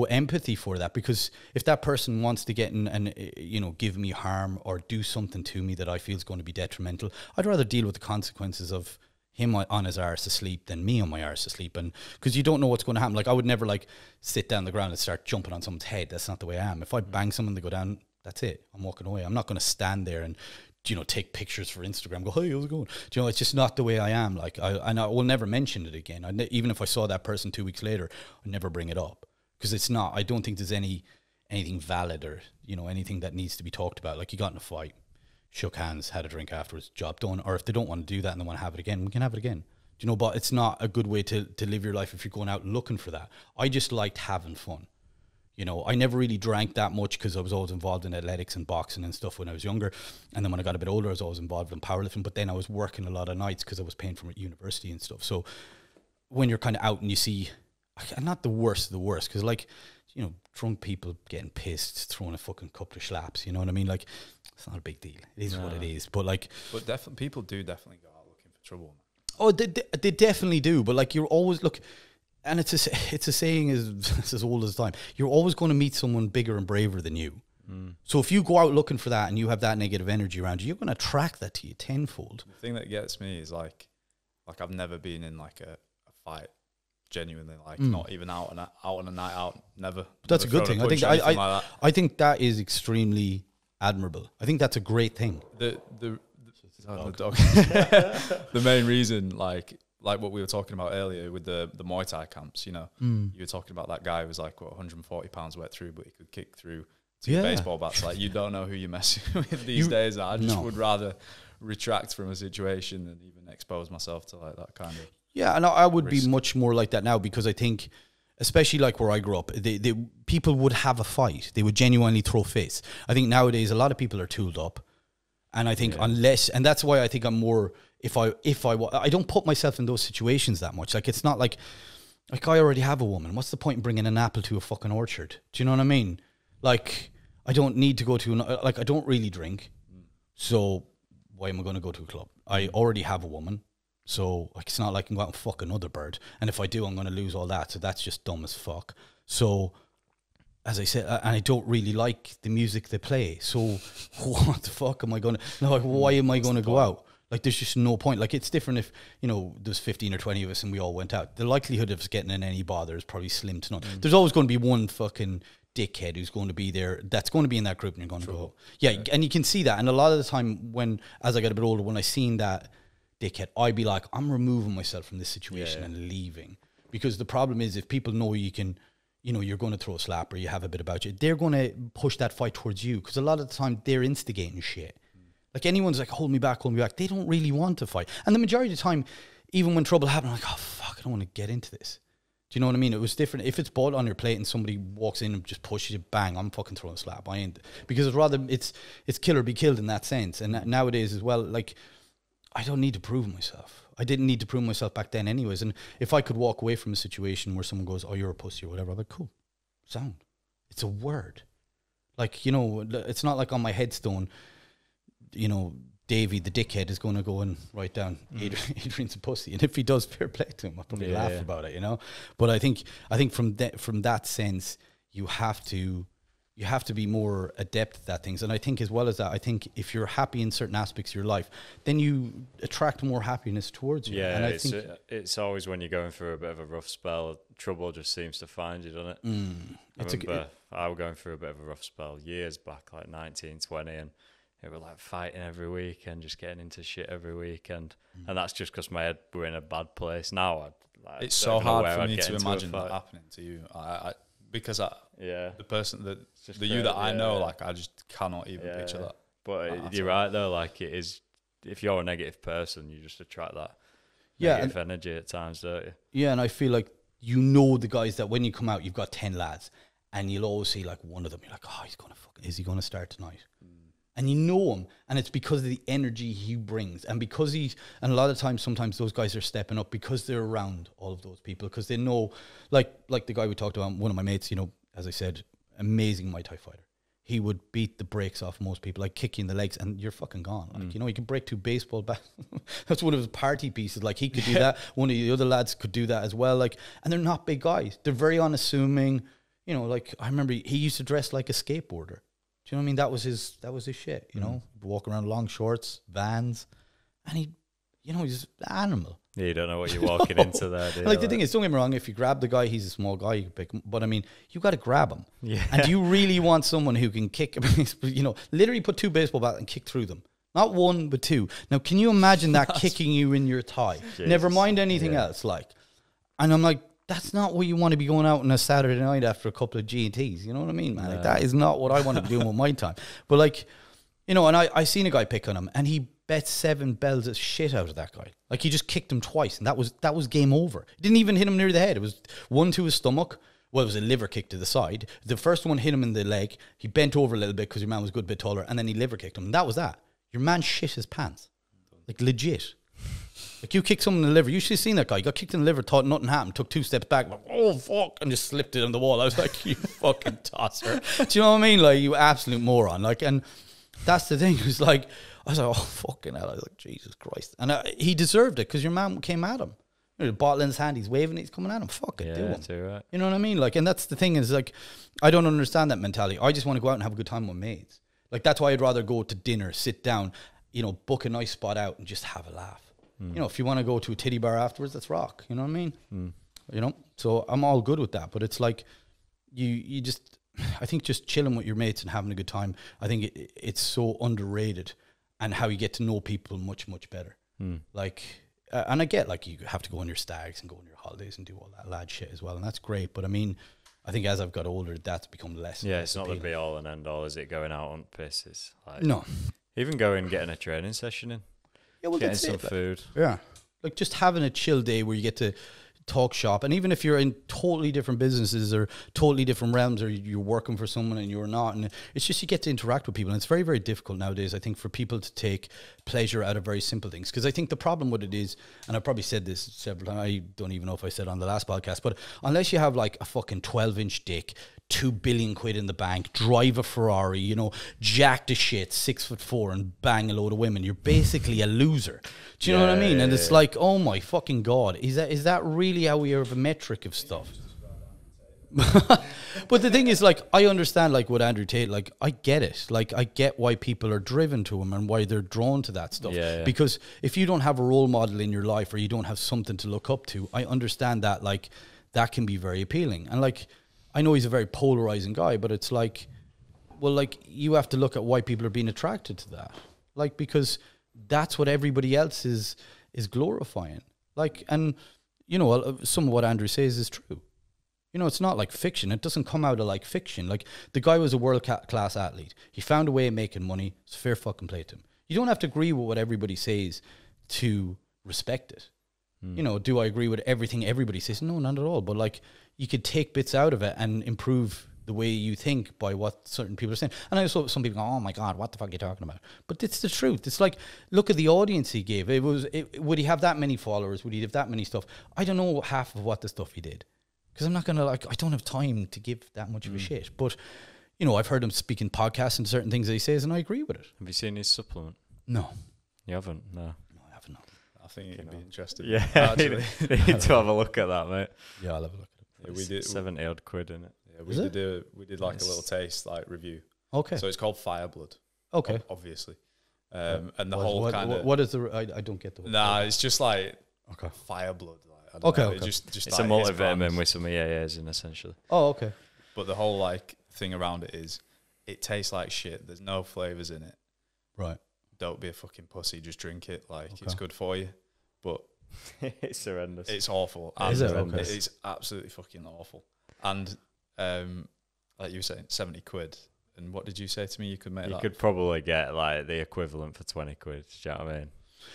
empathy for that, because if that person wants to get in and you know, give me harm or do something to me that I feel is going to be detrimental, I'd rather deal with the consequences of him on his arse asleep than me on my arse asleep. And because you don't know what's going to happen. Like, I would never like sit down the ground and start jumping on someone's head. That's not the way I am. If I bang someone, they go down, that's it, I'm walking away. I'm not going to stand there and, you know, take pictures for Instagram, go, hey, how's it going? Do you know, it's just not the way I am. Like, I will never mention it again. Even if I saw that person 2 weeks later, I'd never bring it up. Because it's not, I don't think there's anything valid or, you know, anything that needs to be talked about. Like, you got in a fight, shook hands, had a drink afterwards, job done. Or if they don't want to do that and they want to have it again, we can have it again. Do you know, but it's not a good way to live your life if you're going out looking for that. I just liked having fun. You know, I never really drank that much because I was always involved in athletics and boxing and stuff when I was younger. And then when I got a bit older, I was always involved in powerlifting. But then I was working a lot of nights because I was paying for university and stuff. So when you're kind of out and you see, not the worst of the worst, because, like, you know, drunk people getting pissed, throwing a fucking couple of slaps, you know what I mean? Like, it's not a big deal. It is what it is. But, like, but definitely, people do definitely go out looking for trouble. Oh, they definitely do. But, like, you're always, look, and it's a saying is as old as time. You're always going to meet someone bigger and braver than you. So if you go out looking for that and you have that negative energy around you, you're going to attract that to you tenfold. The thing that gets me is like I've never been in like a fight. Genuinely, like, not even out on a night out, never. That's never a good thing. I think that is extremely admirable. I think that's a great thing. The main reason, like what we were talking about earlier with the Muay Thai camps, you know, you were talking about that guy who was like, what, 140 pounds wet through, but he could kick through two baseball bats. Like, you don't know who you're messing with these days. I just would rather retract from a situation than even expose myself to like that kind of. Yeah, and I would be much more like that now, because I think, especially like where I grew up, people would have a fight. They would genuinely throw fists. I think nowadays a lot of people are tooled up, and I think and that's why I think I'm more, I don't put myself in those situations that much. Like, it's not like I already have a woman. What's the point in bringing an apple to a fucking orchard? Do you know what I mean? Like, I don't need to go to, like, I don't really drink, so why am I going to go to a club? I already have a woman. So, like, it's not like I can go out and fuck another bird. And if I do, I'm going to lose all that. So that's just dumb as fuck. So, as I said, and I don't really like the music they play. So what the fuck am I going to, like, why am I going to go out? Like, there's just no point. Like, it's different if, you know, there's 15 or 20 of us and we all went out. The likelihood of us getting in any bother is probably slim to none. There's always going to be one fucking dickhead who's going to be there, that's going to be in that group, and you're going to go. Yeah, and you can see that. And a lot of the time as I got a bit older, when I seen that dickhead, I'd be like, I'm removing myself from this situation and leaving. Because the problem is, if people know you can, you know, you're going to throw a slap or you have a bit about you, they're going to push that fight towards you. Because a lot of the time they're instigating shit. Like, anyone's like, hold me back. They don't really want to fight. And the majority of the time, even when trouble happens, I'm like, oh fuck, I don't want to get into this. Do you know what I mean? It was different. If it's ball on your plate and somebody walks in and just pushes you, bang, I'm fucking throwing a slap. I ain't, because it's rather, it's kill or be killed in that sense. And nowadays as well, like, I don't need to prove myself. I didn't need to prove myself back then anyways. And if I could walk away from a situation where someone goes, oh, you're a pussy or whatever, I'm like, cool, sound. It's a word. Like, you know, it's not like on my headstone, you know, Davey, the dickhead, is going to go and write down Adrian's a pussy. And if he does, fair play to him. I'll probably laugh about it, you know. But I think from that sense, you have to be more adept at that things. And I think as well as that, I think if you're happy in certain aspects of your life, then you attract more happiness towards you. Yeah, and I think it's always when you're going through a bit of a rough spell, trouble just seems to find you, doesn't it? I remember I was going through a bit of a rough spell years back, like 19, 20, and it was like fighting every week and just getting into shit every weekend. And that's just because my head were in a bad place. Now it's so hard for me to imagine that happening to you. Because the person the you that I know, like, I just cannot even picture that. But you're right though, like, it is, if you're a negative person, you just attract that negative energy at times, don't you? Yeah, and I feel like, you know, the guys that when you come out, you've got 10 lads, and you'll always see like one of them, you're like, oh, is he gonna start tonight? And you know him, and it's because of the energy he brings, and because and a lot of times, sometimes those guys are stepping up because they're around all of those people, because they know, like the guy we talked about, one of my mates, you know, as I said, amazing Muay Thai fighter. He would beat the brakes off most people, like kick you in the legs, and you're fucking gone. Like, you know, he can break 2 baseball bats. That's one of his party pieces. Like, he could do that. One of the other lads could do that as well. Like, and they're not big guys. They're very unassuming. You know, like, I remember he used to dress like a skateboarder. Do you know what I mean? That was his shit, you know? Walk around long shorts, Vans, and he, you know, he's an animal. Yeah, you don't know what you're walking into there, do you? Like, the thing is, don't get me wrong, if you grab the guy, he's a small guy, you can pick him. But I mean, you got to grab him. Yeah. And do you really want someone who can kick, you know, literally put 2 baseball bats and kick through them? Not 1, but 2. Now, can you imagine that kicking you in your thigh? Jesus. Never mind anything else, like. And I'm like, that's not what you want to be going out on a Saturday night after a couple of G&Ts. You know what I mean, man? Like, that is not what I want to be doing with my time. But, like, you know, and I seen a guy pick on him, and he bet 7 bells of shit out of that guy. Like, he just kicked him twice, and that was game over. He didn't even hit him near the head. It was 1 to his stomach. Well, it was a liver kick to the side. The first one hit him in the leg. He bent over a little bit because your man was a good bit taller, and then he liver kicked him. And that was that. Your man shit his pants. Like, legit. Like, you kick someone in the liver. You should have seen that guy. He got kicked in the liver, thought nothing happened, took 2 steps back, like, oh, fuck, and just slipped it on the wall. I was like, you fucking tosser. Do you know what I mean? Like, you absolute moron. Like, and that's the thing. It was like, I was like, oh, fucking hell. I was like, Jesus Christ. And he deserved it because your man came at him. You know, the bottle in his hand, he's waving it, he's coming at him. Fuck it, do him. Too right. You know what I mean? Like, and that's the thing is, like, I don't understand that mentality. I just want to go out and have a good time with mates. Like, that's why I'd rather go to dinner, sit down, you know, book a nice spot out and just have a laugh. You know, if you want to go to a titty bar afterwards, let's rock. You know what I mean? You know, so I'm all good with that. But it's like, you just, I think just chilling with your mates and having a good time, I think it's so underrated, and how you get to know people much, much better. Like, and I get, like, you have to go on your stags and go on your holidays and do all that lad shit as well. And that's great. But I mean, I think as I've got older, that's become less. Yeah, it's not the be all and end all, is it? Going out on piss is like, no. Even going and getting a training session in. Yeah, well, getting some food. Yeah. Like, just having a chill day where you get to talk shop. And even if you're in totally different businesses or totally different realms, or you're working for someone and you're not, and it's just, you get to interact with people. And it's very, very difficult nowadays, I think, for people to take pleasure out of very simple things. Because I think the problem with it is, and I've probably said this several times, I don't even know if I said it on the last podcast, but unless you have like a fucking 12-inch dick, 2 billion quid in the bank, drive a Ferrari, you know, jack the shit, 6'4", and bang a load of women, you're basically a loser. Do you know what I mean? And it's like, oh my fucking God, is that really how we have a metric of stuff? But the thing is, like, I understand, like, with Andrew Tate, like, I get it. Like, I get why people are driven to him and why they're drawn to that stuff. Because if you don't have a role model in your life, or you don't have something to look up to, I understand that, like, that can be very appealing. And, like, I know he's a very polarizing guy, but it's like, well, like, you have to look at why people are being attracted to that. Like, because that's what everybody else is glorifying. Like, and, you know, some of what Andrew says is true. You know, it's not like fiction. It doesn't come out of like fiction. Like, the guy was a world-class athlete. He found a way of making money. It's fair fucking play to him. You don't have to agree with what everybody says to respect it. You know, do I agree with everything everybody says? No, not at all. But, like, you could take bits out of it and improve the way you think by what certain people are saying. And I saw some people go, oh my God, what the fuck are you talking about? But it's the truth. It's like, look at the audience he gave. Would he have that many followers? Would he have that many stuff? I don't know half of what the stuff he did. Because I'm not going to I don't have time to give that much of a shit. But, you know, I've heard him speak in podcasts and certain things that he says, and I agree with it. Have you seen his supplement? No. You haven't? No. No, I haven't. I think you'd be interested. Yeah, actually. You need to have a look at that, mate. Yeah, I'll have a look at it. Yeah, we did 70 odd quid in it. Yeah, we did like a little taste like review. Okay. So it's called Fireblood. Okay. Obviously. And the whole kind of... What is the... I don't get the... Nah, it's just like Fireblood. Like, okay. Know, just it's like a multivitamin with some EAAs in, essentially. Oh, okay. But the whole like thing around it is it tastes like shit. There's no flavours in it. Right. Don't be a fucking pussy. Just drink it. Like, it's good for you. But... it's horrendous. It's awful. Is it? Okay. It's absolutely fucking awful. And like you were saying, 70 quid. And what did you say to me? You could make you that? could probably get like the equivalent for 20 quid. Do you know what I mean?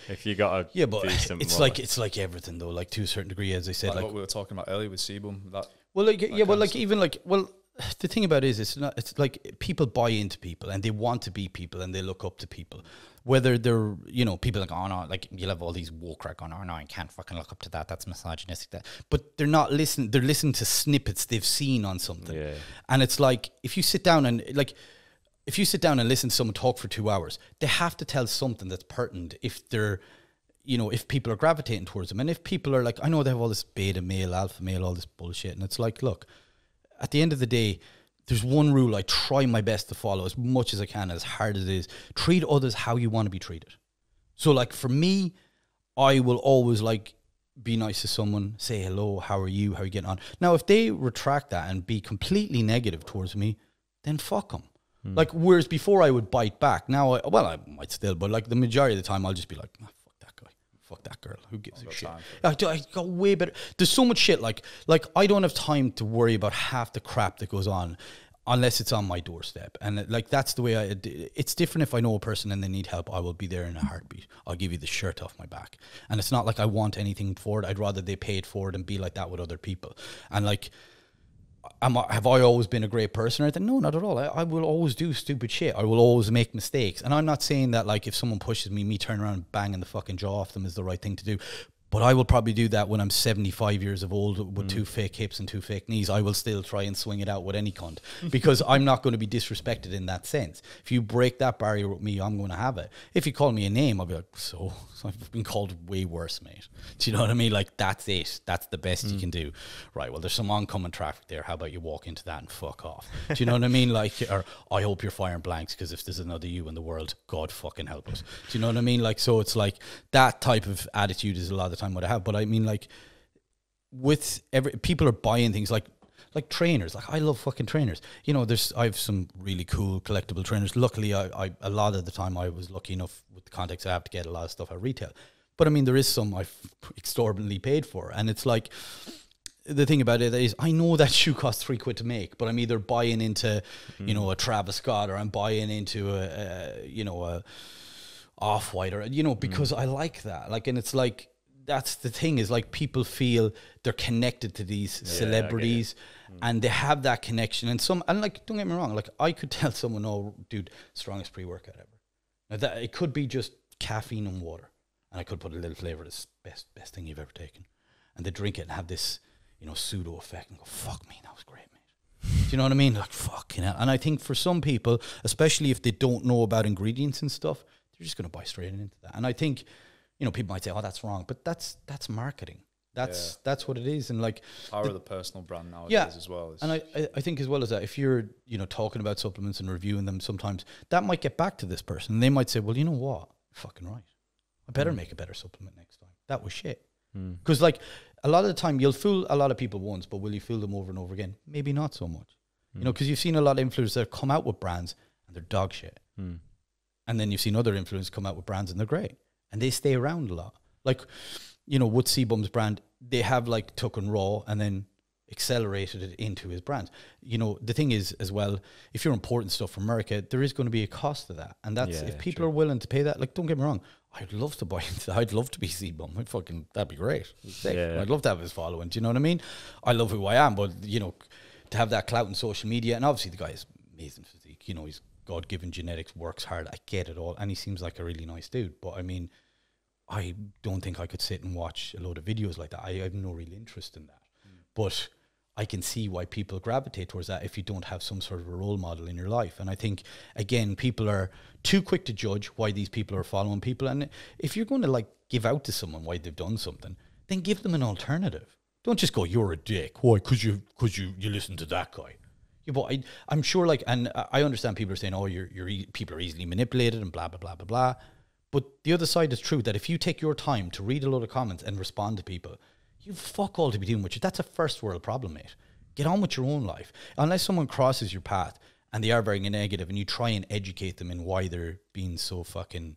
If you got a but it's like everything though. Like to a certain degree, as I said, like what we were talking about earlier with Sebum. The thing about it is, it's like people buy into people and they want to be people and they look up to people. Whether they're, you know, people like, oh no, like you'll have all these woke crack on, oh no, I can't fucking look up to that. That's misogynistic. That, but they're not listening. They're listening to snippets they've seen on something. Yeah. And it's like, if you sit down and listen to someone talk for 2 hours, they have to tell something that's pertinent if they're, you know, if people are gravitating towards them. And if people are like, I know they have all this beta male, alpha male, all this bullshit. And it's like, look, at the end of the day, there's one rule I try my best to follow as much as I can, as hard as it is. Treat others how you want to be treated. So like for me, I will always like be nice to someone, say hello, how are you getting on? Now, if they retract that and be completely negative towards me, then fuck them. Like, whereas before I would bite back. Now, I might still, but like the majority of the time I'll just be like, oh, fuck that guy. Fuck that girl. Who gives a shit? I got way better. There's so much shit. Like I don't have time to worry about half the crap that goes on unless it's on my doorstep. And like, that's the way it's different if I know a person and they need help. I will be there in a heartbeat. I'll give you the shirt off my back. And it's not like I want anything for it. I'd rather they paid for it and be like that with other people. And like, have I always been a great person or anything? No, not at all. I will always do stupid shit. I will always make mistakes. And I'm not saying that like if someone pushes me turning around and banging the fucking jaw off them is the right thing to do. But I will probably do that when I'm 75 years of old with 2 fake hips and 2 fake knees. I will still try and swing it out with any cunt because I'm not going to be disrespected in that sense. If you break that barrier with me, I'm going to have it. If you call me a name, I'll be like, so I've been called way worse, mate. Do you know what I mean? Like, that's it. That's the best you can do. Right, well, there's some oncoming traffic there. How about you walk into that and fuck off? Do you know what I mean? Like, or I hope you're firing blanks because if there's another you in the world, God fucking help us. Do you know what I mean? Like, so it's like that type of attitude is a lot of the time what I have. But I mean, like, with people are buying things like trainers. Like, I love fucking trainers. You know, I have some really cool collectible trainers. Luckily, I a lot of the time I was lucky enough with the context I have to get a lot of stuff at retail. But I mean, there is some I've exorbitantly paid for, and it's like, the thing about it is, I know that shoe costs £3 to make, but I'm either buying into, you know, a Travis Scott, or I'm buying into a Off-White, or, you know, because I like that. Like, and it's like, that's the thing, is like, people feel they're connected to these celebrities and they have that connection. And like, don't get me wrong, like, I could tell someone, oh, dude, strongest pre-workout ever. Now that it could be just caffeine and water, and I could put a little flavor, this best thing you've ever taken, and they drink it and have this, you know, pseudo effect and go, fuck me, that was great, mate. Do you know what I mean? Like, fucking hell. And I think for some people, especially if they don't know about ingredients and stuff, they're just going to buy straight into that. And I think, you know, people might say, oh, that's wrong, but that's marketing. That's what it is. And like, power of the personal brand nowadays as well. And I think as well as that, if you're, you know, talking about supplements and reviewing them, sometimes that might get back to this person. And they might say, well, you know what? You're fucking right. I better make a better supplement next time. That was shit. Because like, a lot of the time you'll fool a lot of people once, but will you fool them over and over again? Maybe not so much. You know, because you've seen a lot of influencers that come out with brands and they're dog shit. And then you've seen other influencers come out with brands and they're great. And they stay around a lot. Like, you know, with Sebum's brand, they have like took and raw and then accelerated it into his brand. You know, the thing is as well, if you're importing stuff from America, there is going to be a cost to that. And that's, if people are willing to pay that, like, don't get me wrong, I'd love to buy into that. I'd love to be Sebum. That'd be great. I'd love to have his following. Do you know what I mean? I love who I am, but, you know, to have that clout in social media. And obviously the guy is amazing physique, you know, he's God-given genetics, works hard, I get it all, and he seems like a really nice dude. But I mean, I don't think I could sit and watch a load of videos like that. I have no real interest in that. But I can see why people gravitate towards that if you don't have some sort of a role model in your life. And I think, again, people are too quick to judge why these people are following people. And if you're going to like give out to someone why they've done something, then give them an alternative. Don't just go, you're a dick. Why? Because you listen to that guy. Yeah, but I'm sure, like, and I understand people are saying, oh, people are easily manipulated and blah, blah, blah, blah, blah. But the other side is true, that if you take your time to read a lot of comments and respond to people, you fuck all to be doing with you. That's a first world problem, mate. Get on with your own life. Unless someone crosses your path and they are very negative and you try and educate them in why they're being so fucking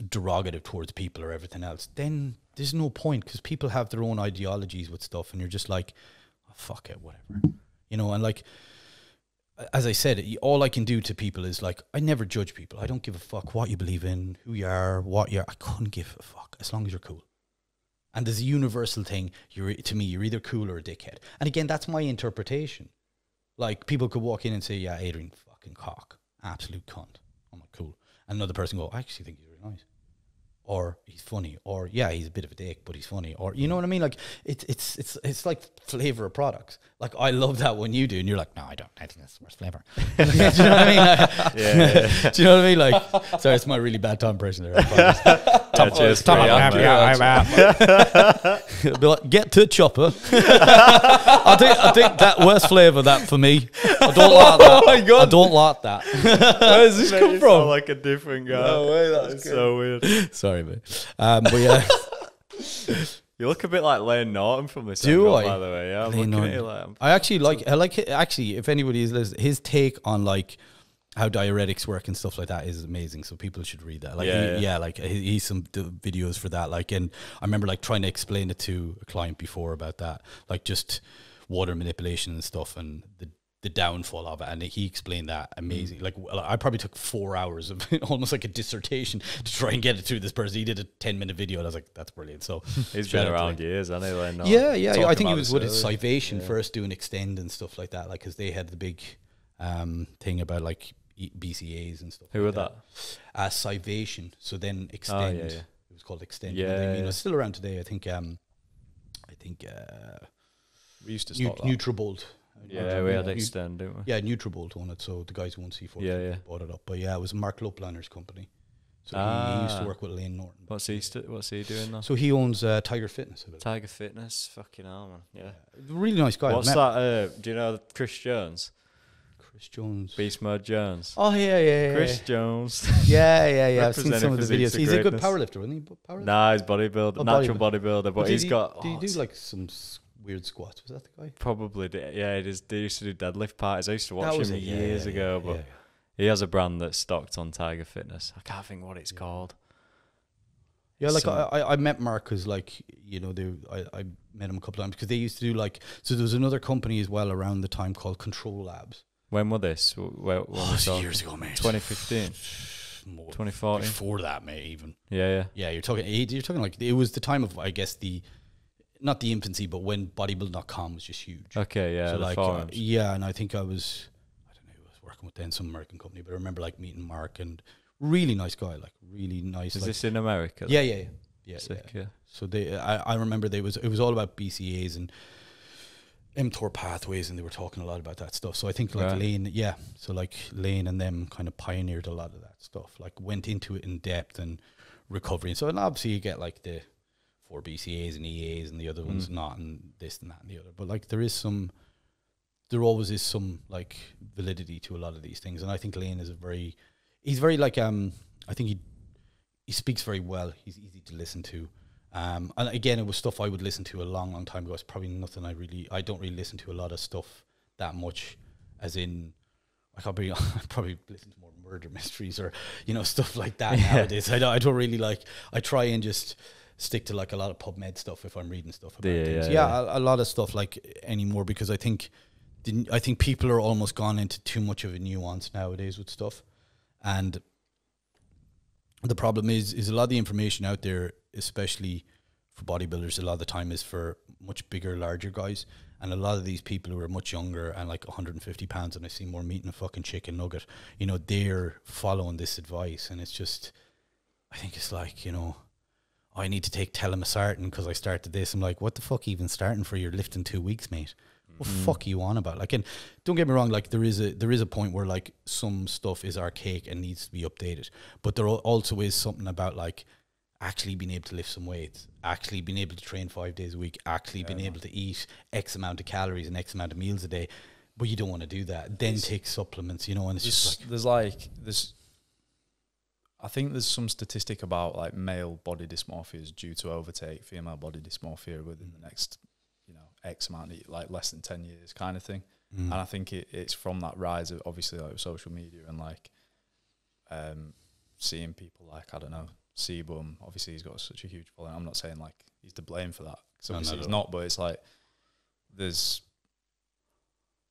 derogative towards people or everything else, then there's no point, because people have their own ideologies with stuff and you're just like, oh, fuck it, whatever. You know, and like, as I said, all I can do to people is like, I never judge people. I don't give a fuck what you believe in, who you are, what you are. I couldn't give a fuck as long as you're cool. And there's a universal thing, to me, you're either cool or a dickhead. And again, that's my interpretation. Like, people could walk in and say, yeah, Adrian, fucking cock, absolute cunt. I'm not cool. And another person go, I actually think he's really nice. Or he's funny. Or, yeah, he's a bit of a dick, but he's funny. Or, you know what I mean? Like, it's like flavor of products. Like, I love that when you do, and you're like, no, I don't. I think that's the worst flavor. Do you know what I mean? Like, yeah. Do you know what I mean? Like, sorry, it's my really bad Tom impression there. I'm out. Be like, get to the chopper. I think that worst flavor, that for me. I don't like that. Oh my God. I don't like that. Where does this come from? Like a different guy. No way, that's so weird. Sorry, mate. But yeah. You look a bit like Lane Norton from this. Do I? By the way, yeah. I'm looking at you like, I like it. Actually, if anybody is listening, his take on like how diuretics work and stuff like that is amazing. So people should read that. Like, like he's some videos for that. Like, and I remember like trying to explain it to a client before about that, like just water manipulation and stuff and the downfall of it, and he explained that amazing. Like, I probably took 4 hours of almost like a dissertation to try and get it through this person. He did a 10-minute video, and I was like, that's brilliant. So he's been around years, hasn't he? Like, yeah. I think he was with his Civation first, doing Extend and stuff like that, like, because they had the big thing about like BCAs and stuff. Who were that? Civation. So then Extend. It was called Extend. Yeah, it's still around today. I think we used to stock Nutrabolt. Yeah, we had Extend, didn't we? Yeah, Nutrabolt on it, so the guys who won C4 bought it up. But yeah, it was Mark Lupliner's company. So he used to work with Lane Norton. What's he doing now? So he owns Tiger Fitness. Tiger Fitness, fucking hell, man. Yeah. Really nice guy. What's that? Do you know Chris Jones? Chris Jones. Beast Mode Jones. Oh, yeah. Chris Jones. Yeah. I've seen some of the videos. He's a good powerlifter, isn't he? Nah, he's bodybuilder, natural bodybuilder, but he's got... Did he do like some weird squats? Was that the guy? Probably, yeah. They used to do deadlift parties. I used to watch him years ago, but he has a brand that's stocked on Tiger Fitness. I can't think what it's called. Yeah, like I met Mark because, like, you know, I met him a couple of times because they used to do like, so there was another company as well around the time called Control Labs. When was this? Years ago, mate. 2015. 2014. Before that, mate, even. Yeah. You're talking like, it was the time of, I guess, not the infancy, but when bodybuilding.com was just huge. Okay, yeah. So like, and I think I don't know, I was working with then some American company, but I remember like meeting Mark, and really nice guy, like really nice. Is this in America? Yeah. Sick, yeah. So I remember it was all about BCAs and mTOR pathways, and they were talking a lot about that stuff. So I think like Lane, so like Lane and them kind of pioneered a lot of that stuff, like went into it in depth and recovery. And so, and obviously you get like the 4 BCAs and EAs and the other ones not, and this and that and the other. But like there always is some like validity to a lot of these things. And I think Lane is he's very like, I think he speaks very well. He's easy to listen to. And again, it was stuff I would listen to a long, long time ago. It's probably nothing I don't really listen to a lot of stuff that much, as in, I probably listen to more murder mysteries or, you know, stuff like that nowadays. I don't really like, I try and just stick to like a lot of PubMed stuff if I'm reading stuff about things. A lot of stuff like anymore, because I think people are almost gone into too much of a nuance nowadays with stuff. And the problem is a lot of the information out there, especially for bodybuilders a lot of the time is for much bigger, larger guys. And a lot of these people who are much younger and like 150 pounds, and I see more meat in a fucking chicken nugget, you know, they're following this advice. And it's just, I think it's like, you know, I need to take telmisartan because I started this. I'm like, what the fuck even starting for? You're lifting 2 weeks, mate. What fuck are you on about? Like, and don't get me wrong, like there is a point where like some stuff is archaic and needs to be updated. But there also is something about like actually being able to lift some weights, actually being able to train 5 days a week, actually being able to eat X amount of calories and X amount of meals a day. But you don't want to do that. Then take supplements, you know, and it's just like I think there's some statistic about like male body dysmorphia is due to overtake female body dysmorphia within the next, you know, X amount of, like less than 10 years kind of thing. And I think it's from that rise of obviously like social media and like seeing people like, I don't know, Sebum, obviously he's got such a huge following. I'm not saying like he's to blame for that, because obviously he's not, but it's like there's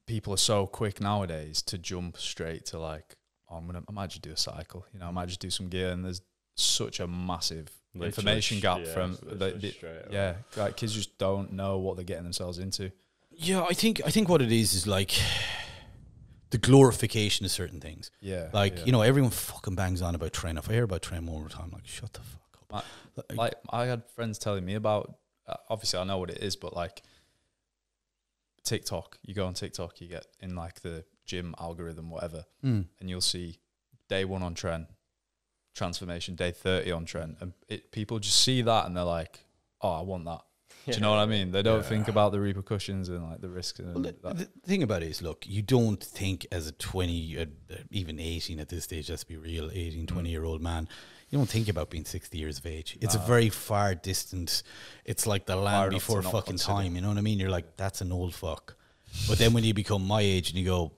people are so quick nowadays to jump straight to like, oh, I might just do a cycle, you know, I might just do some gear, and there's such a massive information gap from like kids just don't know what they're getting themselves into. Yeah, I think what it is like the glorification of certain things. Yeah, like you know, everyone fucking bangs on about train. If I hear about train one more time, I'm like, shut the fuck up. Like I had friends telling me about. Obviously, I know what it is, but like TikTok, you go on TikTok, you get in like the gym algorithm, whatever, and you'll see day 1 on trend transformation, day 30 on trend, and people just see that and they're like, oh, I want that. Do you know what I mean? They don't think about the repercussions and like the risks. And the thing about it is, look, you don't think as a 20, even 18 at this stage, let's be real, 18, 20-year-old man, you don't think about being 60 years of age. It's a very far distant, it's like the land before fucking time, you know what I mean? You're like, that's an old fuck. But then when you become my age and you go,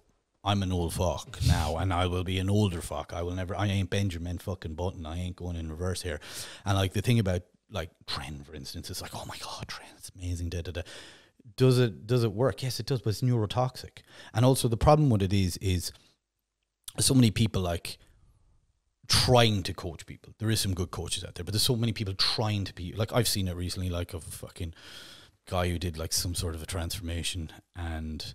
I'm an old fuck now, and I will be an older fuck. I ain't Benjamin fucking Button. I ain't going in reverse here. And like the thing about like trend, for instance, it's like, oh my God, trend, it's amazing. Does it work? Yes, it does, but it's neurotoxic. And also the problem with it is so many people like trying to coach people. There is some good coaches out there, but there's so many people trying to be like, I've seen it recently, like of a fucking guy who did like some sort of a transformation, and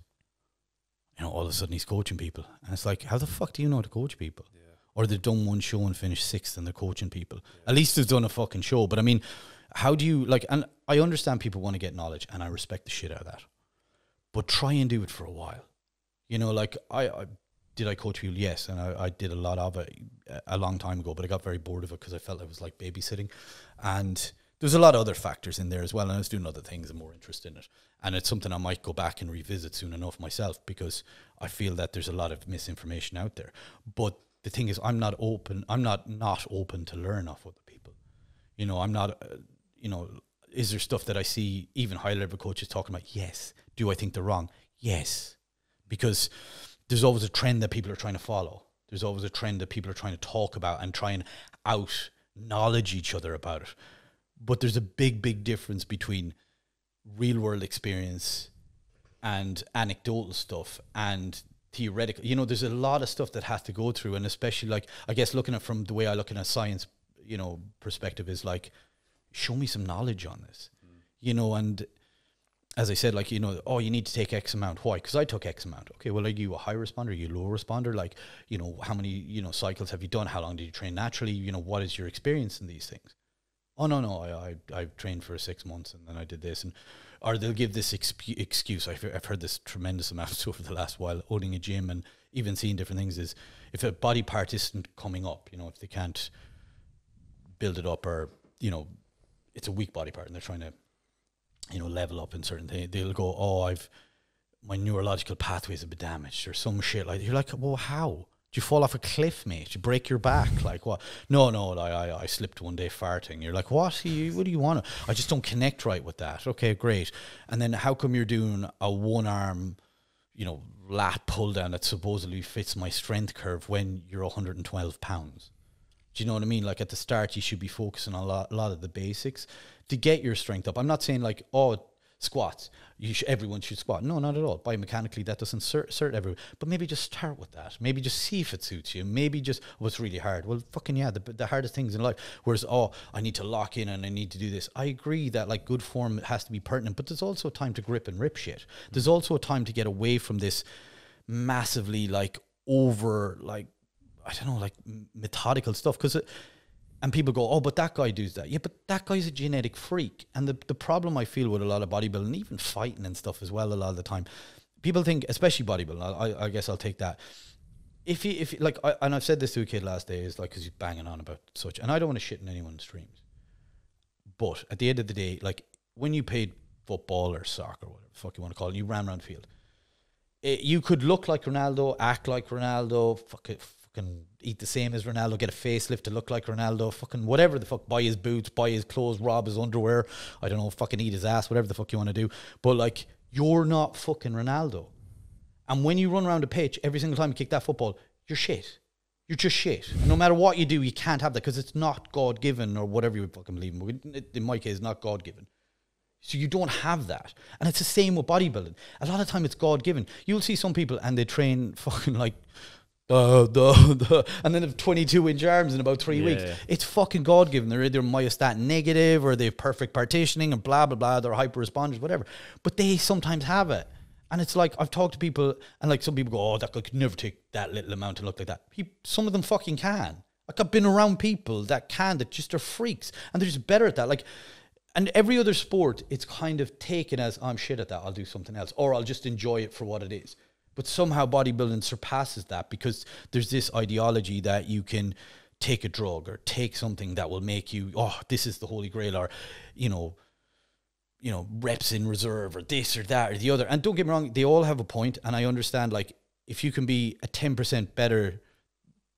you know, all of a sudden he's coaching people, and it's like, how the fuck do you know how to coach people? Yeah. Or they've done one show and finished 6th and they're coaching people. Yeah. At least they've done a fucking show. But I mean, how do you like, and I understand people want to get knowledge and I respect the shit out of that, but try and do it for a while. You know, like I coach people? Yes. And I did a lot of it a long time ago, but I got very bored of it because I felt it was like babysitting, and there's a lot of other factors in there as well. And I was doing other things and more interested in it. And it's something I might go back and revisit soon enough myself, because I feel that there's a lot of misinformation out there. But the thing is, I'm not open to learn off other people. You know, I'm not, you know, is there stuff that I see even high level coaches talking about? Yes. Do I think they're wrong? Yes. Because there's always a trend that people are trying to follow. There's always a trend that people are trying to talk about and try and out knowledge each other about it. But there's a big, big difference between real world experience and anecdotal stuff and theoretical. You know, there's a lot of stuff that has to go through, and especially like, I guess looking at from the way I look at a science, you know, perspective is like, show me some knowledge on this, you know. And as I said, like, you know, oh, you need to take X amount. Why? Because I took X amount. Okay, well, are you a high responder? Are you a low responder? Like, you know, how many, you know, cycles have you done? How long did you train naturally? You know, what is your experience in these things? Oh, no, I trained for 6 months and then I did this. And or they'll give this excuse. I've heard this tremendous amount over the last while, owning a gym and even seeing different things, is if a body part isn't coming up, you know, if they can't build it up, or, you know, it's a weak body part and they're trying to, you know, level up in certain things, they'll go, oh, my neurological pathways have been damaged or some shit like that. You're like, well, how? Did you fall off a cliff, mate? Did you break your back? Like, what? No, I slipped one day farting. You're like, what? What do you want? I just don't connect right with that. Okay, great. And then how come you're doing a one-arm, you know, lat pull down that supposedly fits my strength curve when you're 112 pounds? Do you know what I mean? Like, at the start, you should be focusing on a lot of the basics to get your strength up. I'm not saying like, oh, Squats. Everyone should squat. No, not at all. Biomechanically, that doesn't serve everyone. But maybe just start with that. Maybe just see if it suits you. Maybe just, it's really hard. Well, fucking yeah, the hardest things in life. Whereas, I need to lock in and I need to do this. I agree that like good form has to be pertinent, but there's also a time to grip and rip shit. There's also a time to get away from this massively like over, like, I don't know, like methodical stuff. Because and people go, but that guy does that. Yeah, but that guy's a genetic freak. And the problem I feel with a lot of bodybuilding, and even fighting and stuff as well, a lot of the time, people think, especially bodybuilding, I guess I'll take that. If you like, and I've said this to a kid last day, is like, because he's banging on about such, and I don't want to shit in anyone's dreams. But at the end of the day, like when you played football or soccer, whatever the fuck you want to call it, you ran around the field. You could look like Ronaldo, act like Ronaldo, fucking eat the same as Ronaldo, get a facelift to look like Ronaldo, fucking whatever the fuck, buy his boots, buy his clothes, rob his underwear, I don't know, fucking eat his ass, whatever the fuck you want to do. But like, you're not fucking Ronaldo. And when you run around a pitch, every single time you kick that football, you're shit. You're just shit. And no matter what you do, you can't have that because it's not God-given or whatever you fucking believe in. In my case, not God-given. So you don't have that. And it's the same with bodybuilding. A lot of time it's God-given. You'll see some people and they train fucking like, and then have 22-inch arms in about 3 weeks. It's fucking God-given. They're either myostatin negative or they have perfect partitioning and blah, blah, blah. They're hyper-responders, whatever. But they sometimes have it. And it's like, I've talked to people and like some people go, that guy could never take that little amount and look like that. Some of them fucking can. Like I've been around people that can, that just are freaks. And they're just better at that. Like, and every other sport, it's kind of taken as, I'm shit at that, I'll do something else. Or I'll just enjoy it for what it is. But somehow bodybuilding surpasses that because there's this ideology that you can take a drug or take something that will make you, this is the holy grail, or, you know, reps in reserve or this or that or the other. And don't get me wrong, they all have a point. And I understand, like, if you can be a 10% better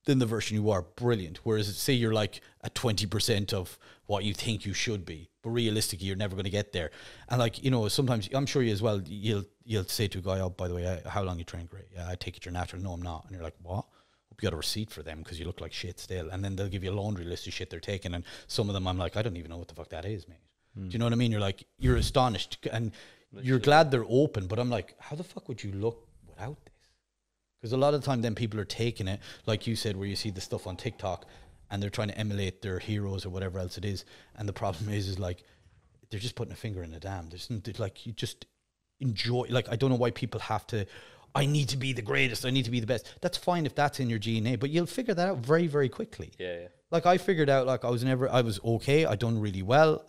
than the version you are, brilliant. Whereas say you're like at 20% of what you think you should be, but realistically you're never going to get there. And like, you know, sometimes I'm sure you as well, you'll say to a guy, by the way, how long you train? Great. Yeah, I take it you're natural. No, I'm not. And you're like, what? Hope you got a receipt for them because you look like shit still. And then they'll give you a laundry list of shit they're taking. And some of them I'm like, I don't even know what the fuck that is, mate. Do you know what I mean? You're like, you're astonished and you're glad they're open, but I'm like, how the fuck would you look without this? Because a lot of the time then people are taking it, like you said, where you see the stuff on TikTok and they're trying to emulate their heroes or whatever else it is. And the problem is like, they're just putting a finger in a dam. There's like, you just enjoy, like, I don't know why people have to, I need to be the greatest, I need to be the best. That's fine if that's in your DNA, but you'll figure that out very, very quickly. Yeah. Like I figured out, like I was okay, I done really well.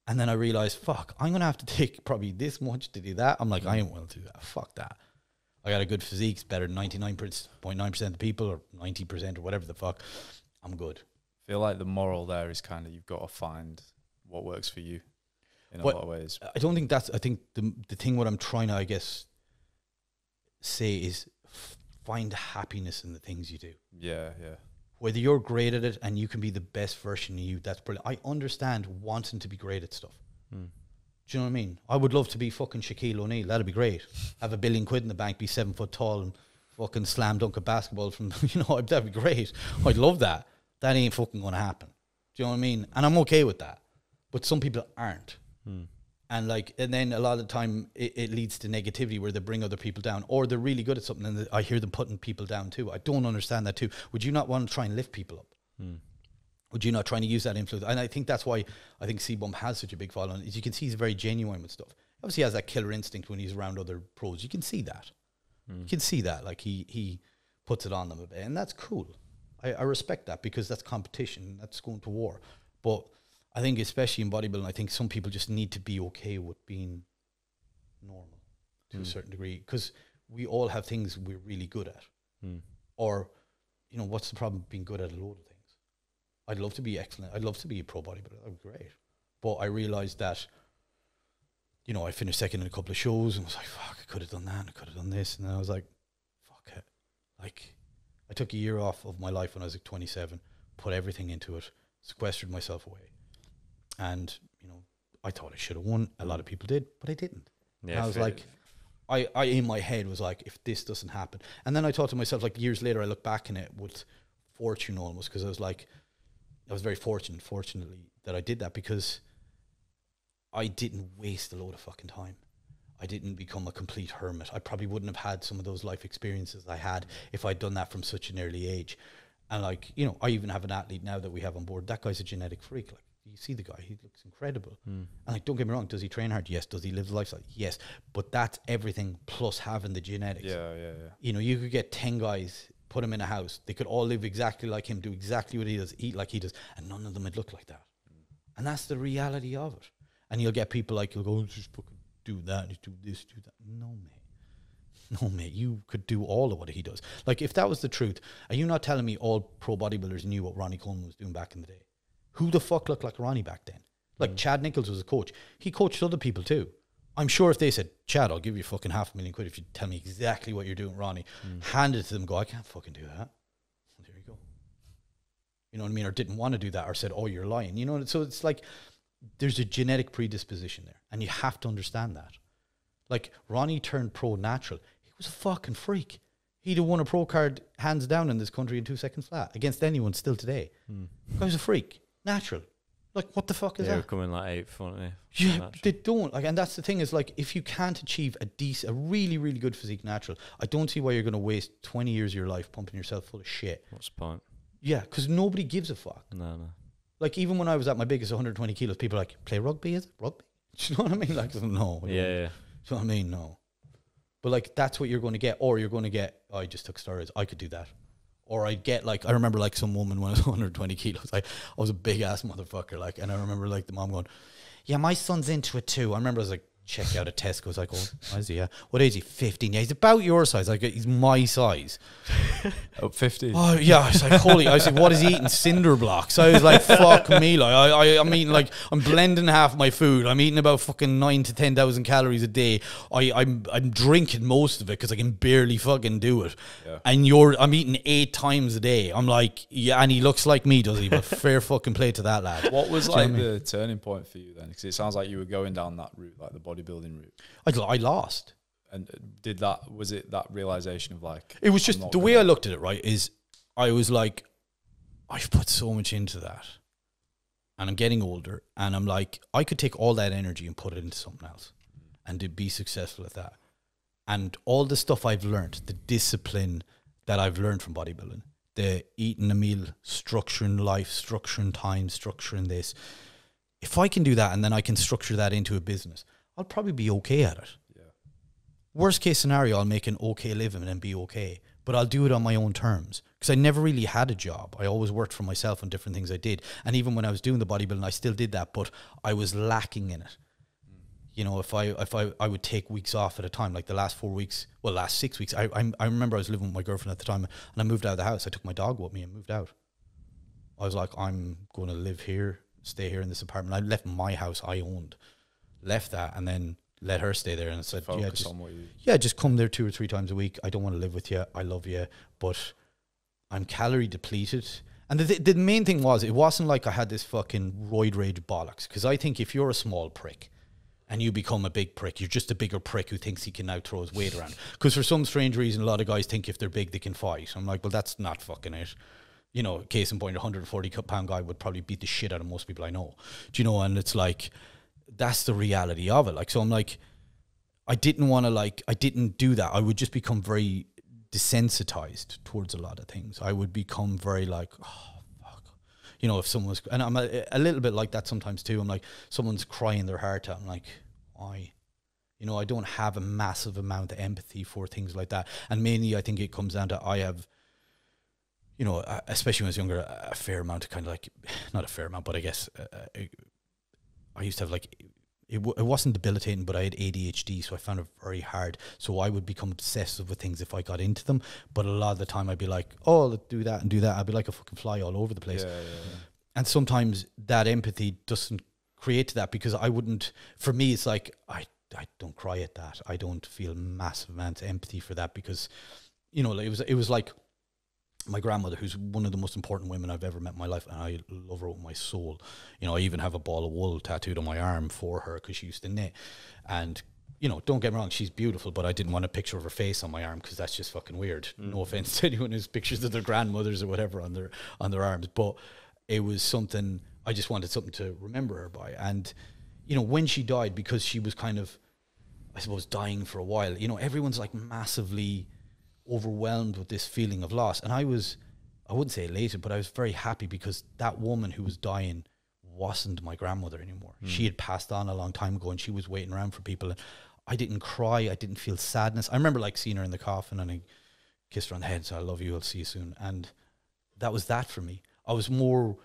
And then I realized, fuck, I'm going to have to take probably this much to do that. I'm like, I ain't willing to do that. Fuck that. I got a good physique. It's better than 99.9% of the people or 90% or whatever the fuck. I'm good. I feel like the moral there is kind of you've got to find what works for you in a lot of ways. I don't think that's, I think the thing what I'm trying to, I guess, say is find happiness in the things you do. Yeah. Whether you're great at it and you can be the best version of you, that's brilliant. I understand wanting to be great at stuff. Do you know what I mean? I would love to be fucking Shaquille O'Neal. That'd be great. Have $1 billion in the bank, be 7 foot tall and fucking slam dunk a basketball from, that'd be great. I'd love that. That ain't fucking going to happen. Do you know what I mean? And I'm okay with that. But some people aren't. And then a lot of the time it leads to negativity where they bring other people down, or they're really good at something and I hear them putting people down too. I don't understand that too. Would you not want to try and lift people up? Would you not try to use that influence? And I think that's why I think C-Bump has such a big following. Is you can see he's very genuine with stuff. Obviously he has that killer instinct when he's around other pros. You can see that. You can see that. Like he puts it on them a bit. And that's cool. I respect that because that's competition. That's going to war. But I think especially in bodybuilding, I think some people just need to be okay with being normal to a certain degree, because we all have things we're really good at. Or, what's the problem being good at a load of things? I'd love to be excellent. I'd love to be a pro bodybuilder. That would be great. But I realized that, I finished second in a couple of shows and was like, fuck, I could have done that and I could have done this. And then I was like, fuck it. Like, I took a year off of my life when I was like 27, put everything into it, sequestered myself away. And, I thought I should have won. A lot of people did, but I didn't. Yeah, and I was like, I in my head was like, if this doesn't happen. And then I thought to myself, like years later, I look back in it with fortune almost, because I was like, I was very fortunately, that I did that, because I didn't waste a load of fucking time. I didn't become a complete hermit. I probably wouldn't have had some of those life experiences I had if I'd done that from such an early age. And like, you know, I even have an athlete now that we have on board. That guy's a genetic freak. Like, you see the guy, he looks incredible. And like, don't get me wrong, does he train hard? Yes. Does he live the lifestyle? Yes. But that's everything plus having the genetics. Yeah. You know, you could get 10 guys, put them in a house. They could all live exactly like him, do exactly what he does, eat like he does, and none of them would look like that. And that's the reality of it. And you'll get people like, you'll go, just fucking do that, just do this, do that. No, mate, you could do all of what he does. Like, if that was the truth, are you not telling me all pro bodybuilders knew what Ronnie Coleman was doing back in the day? Who the fuck looked like Ronnie back then? Like, Chad Nichols was a coach. He coached other people too. I'm sure if they said, Chad, I'll give you fucking £500,000 if you tell me exactly what you're doing, Ronnie, hand it to them, go, I can't fucking do that. Well, there you go. You know what I mean? Or didn't want to do that, or said, oh, you're lying. You know, so it's like, there's a genetic predisposition there, and you have to understand that. Like, Ronnie turned pro natural. He was a fucking freak. He'd have won a pro card hands down in this country in 2 seconds flat against anyone still today. The guy was a freak. Natural. Like, what the fuck is that? They were coming like 8th, weren't they? Yeah, they don't. Like, and that's the thing is, like, if you can't achieve a really, really good physique natural, I don't see why you're going to waste 20 years of your life pumping yourself full of shit. What's the point? Yeah, because nobody gives a fuck. No. Like, even when I was at my biggest, 120 kilos, people were like, play rugby, is it? Rugby? Do you know what I mean? Like, no. Yeah. Do you know what I mean? No. But, like, that's what you're going to get. Or you're going to get, oh, I just took steroids. I could do that. Or I'd get, like, I remember, like, some woman when I was 120 kilos. I was a big-ass motherfucker, like, and I remember, like, the mom going, yeah, my son's into it too. I remember I was like, check out a Tesco's, like, oh, why is he? What age is he? 15. Yeah, he's about your size. Like, he's my size. Oh, 50. Oh, yeah. I was like, holy. I was like, what is he eating? Cinder blocks. I was like, fuck me. Like, I'm eating, like, I'm blending half my food. I'm eating about fucking 9,000 to 10,000 calories a day. I'm drinking most of it because I can barely fucking do it. Yeah. And I'm eating 8 times a day. I'm like, yeah, and he looks like me, does he? But fair fucking play to that lad. What was like the turning point for you then? Because it sounds like you were going down that route, like the bodybuilding route. I lost. And was it that realization of like, it was just the way I looked at it, right, is I was like, I've put so much into that and I'm getting older and I'm like, I could take all that energy and put it into something else and to be successful at that. And all the stuff I've learned, the discipline that I've learned from bodybuilding, the eating a meal, structuring life, structuring time, structuring this, if I can do that and then I can structure that into a business, I'll probably be okay at it. Yeah. Worst case scenario, I'll make an okay living and be okay. But I'll do it on my own terms. Because I never really had a job. I always worked for myself on different things I did. And even when I was doing the bodybuilding, I still did that. But I was lacking in it. You know, if I would take weeks off at a time, like the last 4 weeks, well, last 6 weeks. I remember I was living with my girlfriend at the time. And I moved out of the house. I took my dog with me and moved out. I was like, I'm going to live here, stay here in this apartment. I left my house I owned. Left that and then let her stay there and said, just come there 2 or 3 times a week. I don't want to live with you. I love you, but I'm calorie depleted. And the main thing was, it wasn't like I had this fucking roid rage bollocks. Because I think if you're a small prick and you become a big prick, you're just a bigger prick who thinks he can now throw his weight around. Because for some strange reason, a lot of guys think if they're big, they can fight. I'm like, well, that's not fucking it. You know, case in point, a 140-pound guy would probably beat the shit out of most people I know. Do you know? And it's like, that's the reality of it. Like, so I'm like, I didn't do that. I would just become very desensitized towards a lot of things. I would become very like, oh, fuck. You know, if someone's, and I'm a little bit like that sometimes too. I'm like, someone's crying their heart out. I'm like, why? You know, I don't have a massive amount of empathy for things like that. And mainly I think it comes down to, I have, you know, especially when I was younger, a fair amount of kind of like, not a fair amount, but I guess I used to have like, it wasn't debilitating, but I had ADHD, so I found it very hard. So I would become obsessive with things if I got into them. But a lot of the time I'd be like, oh, let's do that and do that. I'd be like a fucking fly all over the place. Yeah. And sometimes that empathy doesn't create that, because I wouldn't, for me, it's like, I don't cry at that. I don't feel massive amounts of empathy for that, because, you know, it was like, my grandmother, who's one of the most important women I've ever met in my life, and I love her with my soul. You know, I even have a ball of wool tattooed on my arm for her because she used to knit. And, you know, don't get me wrong, she's beautiful, but I didn't want a picture of her face on my arm because that's just fucking weird. No offense to anyone who's pictures of their grandmothers or whatever on their arms, but it was something, I just wanted something to remember her by. And, you know, when she died, because she was kind of, I suppose, dying for a while. You know, everyone's like massively overwhelmed with this feeling of loss. And I wouldn't say elated, but I was very happy because that woman who was dying wasn't my grandmother anymore. She had passed on a long time ago, and she was waiting around for people. And I didn't cry. I didn't feel sadness. I remember like seeing her in the coffin, and I kissed her on the head and said, I love you, I'll see you soon. And that was that for me. I was more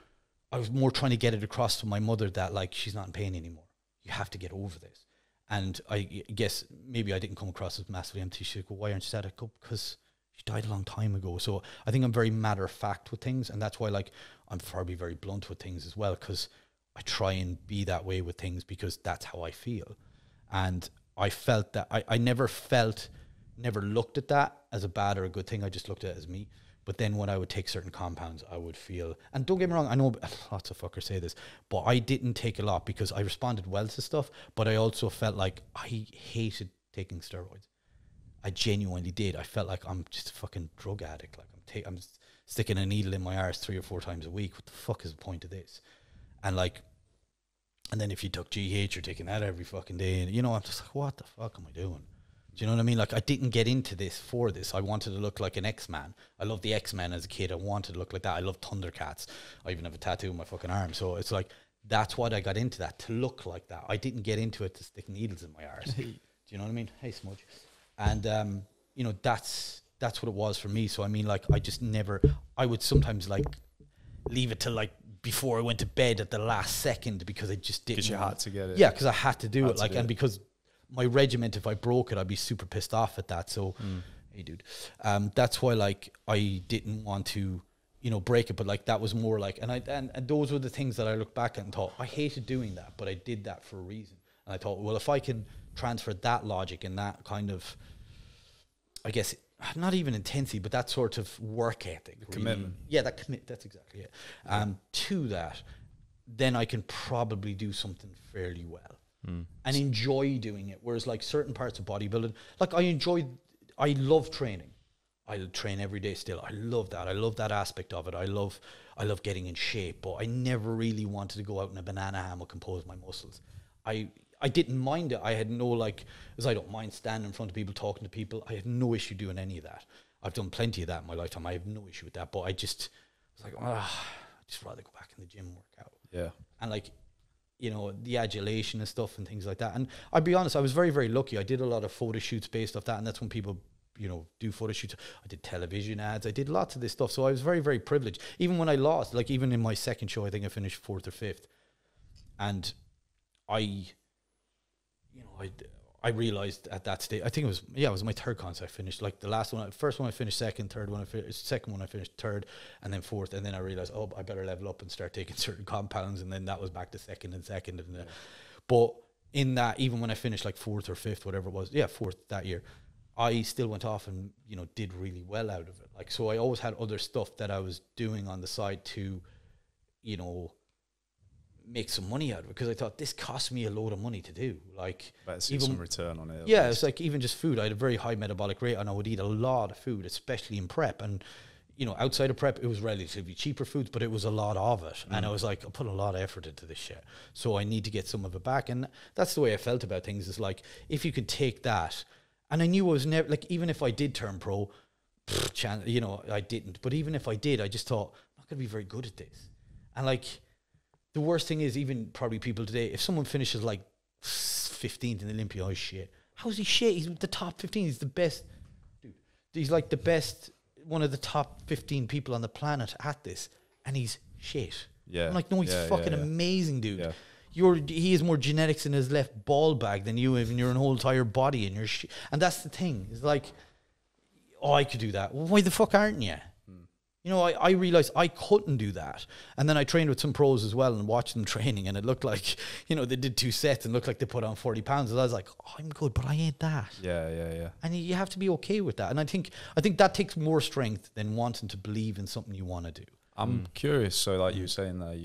trying to get it across to my mother that like, she's not in pain anymore. You have to get over this. And I guess maybe I didn't come across as massively empty. She'd go, why aren't you sad? I go, because she died a long time ago. So I think I'm very matter of fact with things. And that's why like I'm probably very blunt with things as well, because I try and be that way with things because that's how I feel. And I felt that I never looked at that as a bad or a good thing. I just looked at it as me. But then when I would take certain compounds, I would feel, and don't get me wrong, I know lots of fuckers say this, but I didn't take a lot because I responded well to stuff, but I also felt like I hated taking steroids. I genuinely did. I felt like I'm just a fucking drug addict. Like I'm sticking a needle in my arse 3 or 4 times a week. What the fuck is the point of this? And like, and then if you took GH, you're taking that every fucking day. And, you know, I'm just like, what the fuck am I doing? Do you know what I mean? Like, I didn't get into this for this. I wanted to look like an X-Man. I loved the X-Men as a kid. I wanted to look like that. I love Thundercats. I even have a tattoo on my fucking arm. So it's like, that's what I got into that, to look like that. I didn't get into it to stick needles in my arse. Do you know what I mean? Hey, Smudge. And, you know, that's what it was for me. So, I mean, like, I would sometimes, like, leave it till, like, before I went to bed at the last second because I just didn't. Because you had to get it. Yeah, because I had to do it. Like, and because my regiment, if I broke it, I'd be super pissed off at that. So, hey, dude, that's why, like, I didn't want to, you know, break it. But like, that was more like, and those were the things that I look back at and thought, I hated doing that, but I did that for a reason. And I thought, well, if I can transfer that logic and that kind of, I guess, not even intensity, but that sort of work ethic, really, commitment. Yeah, that's exactly it. To that, then I can probably do something fairly well. And enjoy doing it. Whereas like certain parts of bodybuilding, like I love training. I train every day still. I love that. I love that aspect of it. I love getting in shape, but I never really wanted to go out in a banana hammock and pose my muscles. I didn't mind it. I had no, like, as I don't mind standing in front of people, talking to people. I had no issue doing any of that. I've done plenty of that in my lifetime. I have no issue with that. But I just was like, I'd just rather go back in the gym and work out. Yeah. And like, you know, the adulation and stuff and things like that. And I'll be honest, I was very, very lucky. I did a lot of photo shoots based off that. And that's when people, you know, do photo shoots. I did television ads. I did lots of this stuff. So I was very, very privileged. Even when I lost, like even in my second show, I think I finished 4th or 5th. And I realized at that stage, I think it was my 3rd contest I finished. Like the first one I finished 2nd, second one I finished 3rd, and then 4th. And then I realized, I better level up and start taking certain compounds. And then that was back to 2nd and 2nd. And but in that, even when I finished like 4th or 5th, whatever it was, 4th that year, I still went off and, you know, did really well out of it. Like, so I always had other stuff that I was doing on the side to, you know, make some money out of it, because I thought this cost me a load of money to do. Like, better see some return on it. Yeah, it's like even just food. I had a very high metabolic rate, and I would eat a lot of food, especially in prep. And you know, outside of prep, it was relatively cheaper foods, but it was a lot of it. And I was like, I put a lot of effort into this shit, so I need to get some of it back. And that's the way I felt about things. Is like, if you could take that, and I knew I was never, like, even if I did turn pro, you know, I didn't. But even if I did, I just thought, I'm not going to be very good at this. And like, the worst thing is, even probably people today, if someone finishes like 15th in Olympia, oh shit. How is he shit? He's the top 15. He's the best. Dude, he's like the best, one of the top 15 people on the planet at this. And he's shit. Yeah. I'm like, no, he's fucking amazing, dude. Yeah. He has more genetics in his left ball bag than you have in your whole entire body. And and that's the thing. It's like, I could do that. Well, why the fuck aren't you? You know, I realized I couldn't do that. And then I trained with some pros as well and watched them training, and it looked like, you know, they did 2 sets and looked like they put on 40 pounds. And I was like, I'm good, but I ain't that. Yeah. And you have to be okay with that. And I think that takes more strength than wanting to believe in something you want to do. I'm curious. So like you were saying there,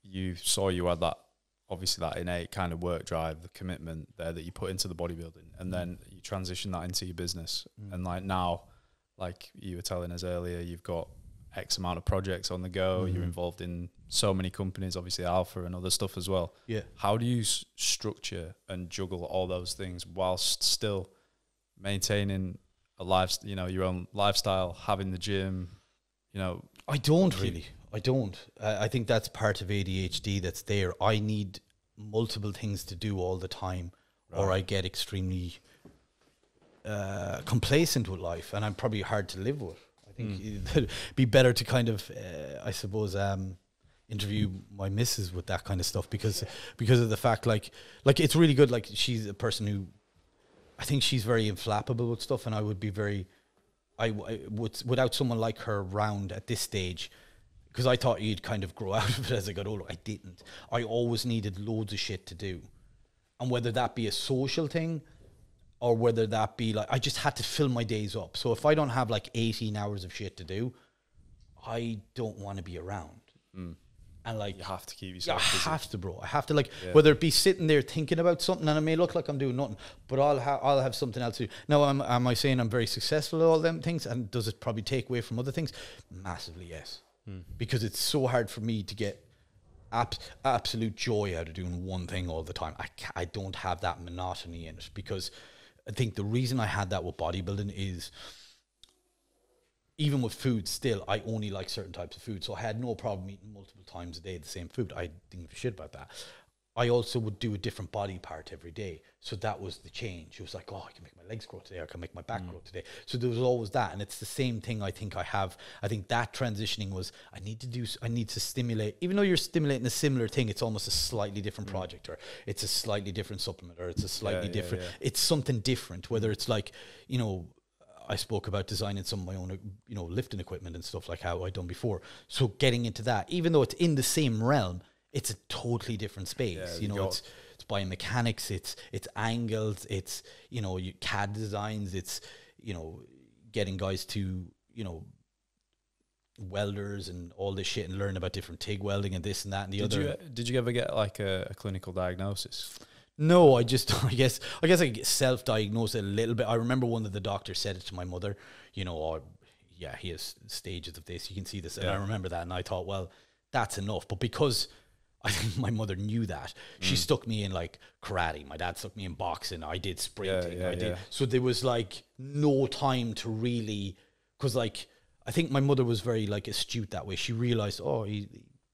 you saw you had that, obviously that innate kind of work drive, the commitment there that you put into the bodybuilding, and then you transition that into your business. And like now, like you were telling us earlier, you've got X amount of projects on the go. You're involved in so many companies, obviously Alpha and other stuff as well. Yeah. How do you structure and juggle all those things whilst still maintaining a life, you know, your own lifestyle, having the gym, you know? I don't really. I don't. I think that's part of ADHD that's there. I need multiple things to do all the time, or I get extremely complacent with life, and I'm probably hard to live with. I think it'd be better to kind of, I suppose, interview my missus with that kind of stuff, because of the fact, like it's really good. Like, she's a person who, I think she's very inflappable with stuff, and I would be very, I would, without someone like her around at this stage, because I thought you'd kind of grow out of it as I got older. I didn't. I always needed loads of shit to do, and whether that be a social thing, or whether that be like, I just had to fill my days up. So if I don't have like 18 hours of shit to do, I don't want to be around. And like, you have to keep yourself busy. I have to, bro. I have to, like, whether it be sitting there thinking about something, and it may look like I'm doing nothing, but I'll have something else to do. Now, am I saying I'm very successful at all them things? And does it probably take away from other things? Massively, yes. Because it's so hard for me to get absolute joy out of doing one thing all the time. I don't have that monotony in it, because I think the reason I had that with bodybuilding is, even with food still, I only like certain types of food. So I had no problem eating multiple times a day the same food. I didn't give a shit about that. I also would do a different body part every day. So that was the change. It was like, oh, I can make my legs grow today. I can make my back grow today. So there was always that. And it's the same thing I think I have. I think that transitioning was, I need to stimulate, even though you're stimulating a similar thing, it's almost a slightly different project, or it's a slightly different supplement, or it's a slightly different, it's something different, whether it's like, you know, I spoke about designing some of my own, you know, lifting equipment and stuff, like how I'd done before. So getting into that, even though it's in the same realm, it's a totally different space. Yeah, you know, it's biomechanics, it's angles, it's, you know, CAD designs, it's, you know, getting guys to, you know, welders and all this shit, and learn about different TIG welding and this and that and the other. Did you ever get like a clinical diagnosis? No, I guess I self-diagnosed it a little bit. I remember one of the doctors said it to my mother, you know, oh, yeah, he has stages of this, you can see this. And I remember that, and I thought, well, that's enough. But because I think my mother knew that, she stuck me in like karate. My dad stuck me in boxing. I did sprinting. So there was like no time to really, because like, I think my mother was very like astute that way. She realized, oh,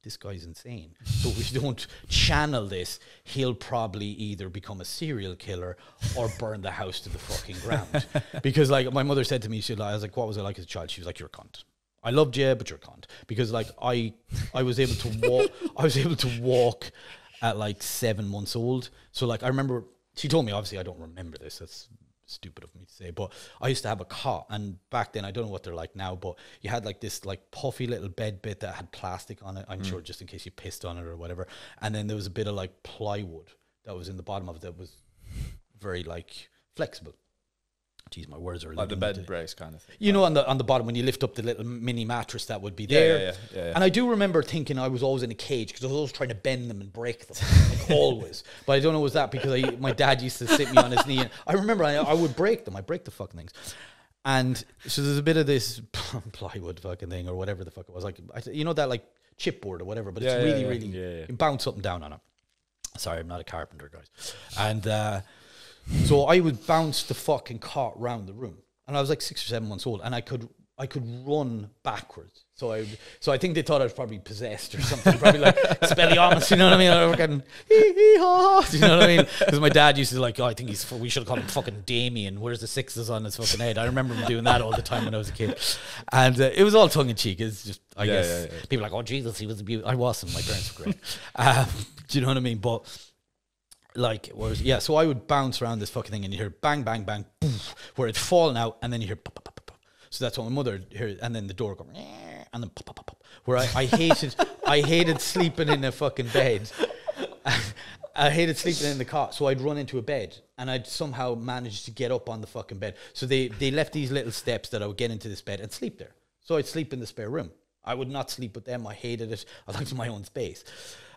this guy's insane. So if we don't channel this, he'll probably either become a serial killer or burn the house to the fucking ground. Because like my mother said to me, I was like, what was I like as a child? She was like, you're a cunt. I loved you, but you're a cunt. Because like I was able to walk. I was able to walk at like 7 months old. So like I remember, she told me, obviously I don't remember this, that's stupid of me to say, but I used to have a cot, and back then, I don't know what they're like now, but you had like this like puffy little bed bit that had plastic on it, I'm sure, just in case you pissed on it or whatever, and then there was a bit of like plywood that was in the bottom of it that was very like flexible. Jeez, my words are like the bed brace kind of thing. You know, on the bottom when you lift up the little mini mattress that would be there. Yeah. And I do remember thinking I was always in a cage, because I was always trying to bend them and break them, like always. But I don't know was that because my dad used to sit me on his knee, and I remember I would break them. I break the fucking things. And so there's a bit of this plywood fucking thing or whatever the fuck it was, like, you know, that like chipboard or whatever, but it's really you can bounce something down on it. Sorry, I'm not a carpenter, guys. And so I would bounce the fucking cot round the room, and I was like 6 or 7 months old, and I could run backwards. So I think they thought I was probably possessed or something, probably like Spelliarmus, you know what I mean? I was fucking you know what I mean? Because my dad used to like, oh, I think we should call him fucking Damien. Where's the sixes on his fucking head? I remember him doing that all the time when I was a kid, and it was all tongue in cheek. It's just I guess people are like, oh Jesus, he was a beauty. I wasn't. My parents were great. Do you know what I mean? But like, so I would bounce around this fucking thing, and you hear bang, bang, bang, poof, where it's falling out, and then you hear pop, pop, pop, pop. So that's what my mother heard, and then the door go, and then pop, pop, pop, pop. Where I hated sleeping in a fucking bed. I hated sleeping in the cot, so I'd run into a bed, and I'd somehow manage to get up on the fucking bed. So they left these little steps that I would get into this bed and sleep there. So I'd sleep in the spare room. I would not sleep with them. I hated it. I liked my own space.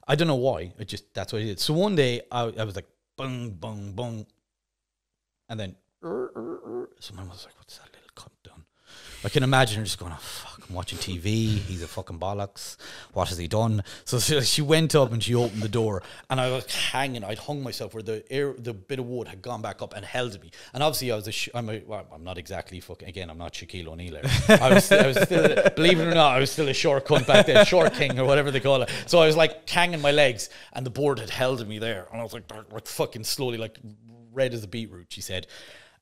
I don't know why. That's what I did. So one day I was like, bung, bung, bung. And then, so my mother was like, what's that little cunt done? I can imagine her just going, oh, fuck fucking watching TV. He's a fucking bollocks. What has he done? So she went up and she opened the door, and I was hanging. I'd hung myself where the bit of wood had gone back up and held me. And obviously, I was I'm not exactly fucking. Again, I'm not Shaquille O'Neal. I was still, believe it or not, I was still a short cunt back then, short king or whatever they call it. So I was like hanging my legs, and the board had held me there, and I was like fucking slowly, like red as a beetroot. She said.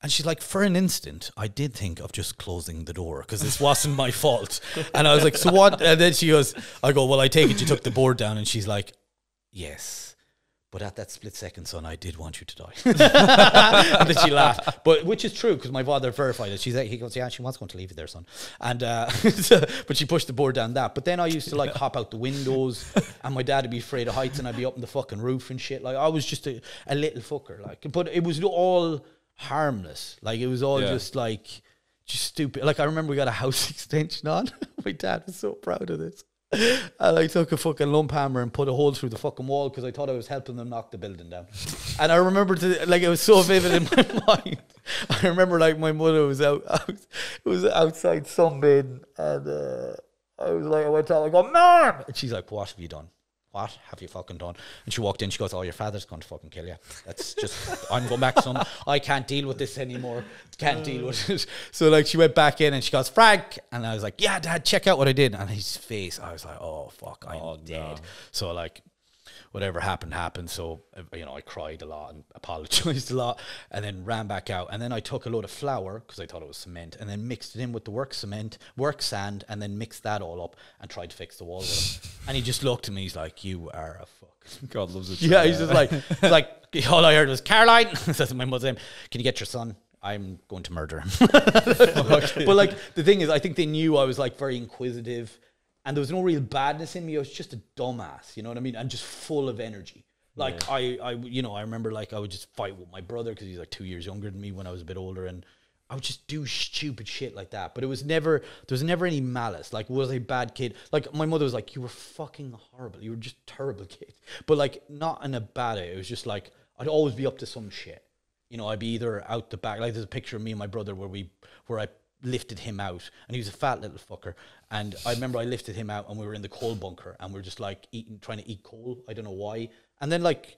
And she's like, for an instant, I did think of just closing the door because this wasn't my fault. And I was like, so what? And then she goes, I go, well, I take it you took the board down. And she's like, yes. But at that split second, son, I did want you to die. And then she laughed. But which is true because my father verified it. He goes, yeah, she was going to leave it there, son. And but she pushed the board down that. But then I used to like hop out the windows, and my dad would be afraid of heights, and I'd be up on the fucking roof and shit. Like I was just a little fucker. Like, but it was all harmless. Like it was all just stupid. Like I remember we got a house extension on. My dad was so proud of this. And I took a fucking lump hammer and put a hole through the fucking wall because I thought I was helping them knock the building down. And I remember it was so vivid in my mind. I remember like my mother was outside sunbathing, and I went out, I go, Mom! And she's like, what have you done? What have you fucking done? And she walked in, she goes, oh, your father's going to fucking kill you. That's just, I'm going back, son. I can't deal with this anymore. Can't deal with it. So like she went back in and she goes, Frank. And I was like, yeah, Dad, check out what I did. And his face, I was like, oh, fuck, I'm dead. No. So like, whatever happened. So, I cried a lot and apologized a lot, and then ran back out. And then I took a load of flour because I thought it was cement, and then mixed it in with the work sand, and then mixed that all up and tried to fix the wall with it. And he just looked at me. He's like, "You are a fuck." God loves it. Yeah, he's just like all I heard was Caroline. That's my mother's name. Can you get your son? I'm going to murder him. But like the thing is, I think they knew I was like very inquisitive. And there was no real badness in me. I was just a dumbass, you know what I mean? And just full of energy. Like I remember like I would just fight with my brother because he's like 2 years younger than me when I was a bit older, and I would just do stupid shit like that. But there was never any malice. Like, was I a bad kid? Like my mother was like, you were fucking horrible. You were just a terrible kid. But like not in a bad way. It was just like I'd always be up to some shit. I'd be either out the back. Like there's a picture of me and my brother where I lifted him out, and he was a fat little fucker, and I remember I lifted him out and we were in the coal bunker and we were just like trying to eat coal. I don't know why. And then like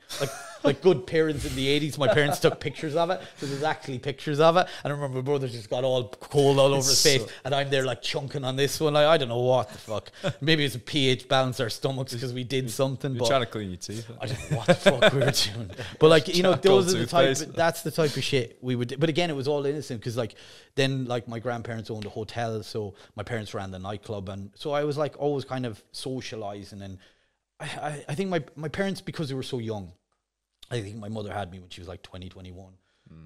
good parents in the 80s, my parents took pictures of it, so there's actually pictures of it. And I remember my brother just got all coal all over his face, and I'm there like chunking on this one. Like, I don't know what the fuck. Maybe it's a pH balance our stomachs because we did something. You're trying to clean your teeth. I don't know what the fuck we were doing. But like, those are the type. That's the type of shit we would do. But again, it was all innocent because like then like my grandparents owned a hotel, so my parents ran the nightclub, and so I was like always kind of socializing. And I think my parents, because they were so young, I think my mother had me when she was like 20, 21.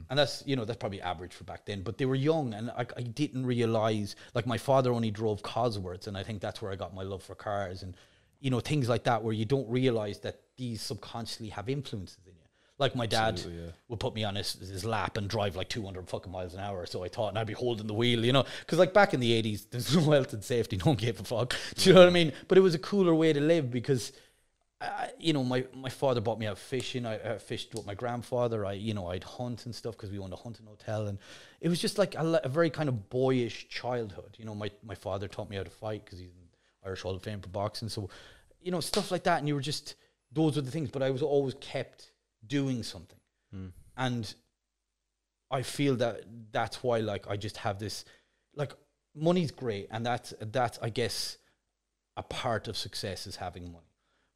And that's, that's probably average for back then. But they were young, and I didn't realize, like my father only drove Cosworths, and I think that's where I got my love for cars and, things like that, where you don't realize that these subconsciously have influences in you. Like my dad would put me on his lap and drive like 200 fucking miles an hour. So I thought, and I'd be holding the wheel, because like back in the 80s, there's no health and safety. No one gave a fuck. Do you know what I mean? But it was a cooler way to live because, my father brought me out fishing. I fished with my grandfather. I'd hunt and stuff because we owned a hunting hotel. And it was just like a very kind of boyish childhood. My father taught me how to fight because he's in Irish Hall of Fame for boxing. So, stuff like that. And those were the things. But I was always kept doing something. And I feel that's why like I just have this, like, money's great, and that's I guess a part of success is having money,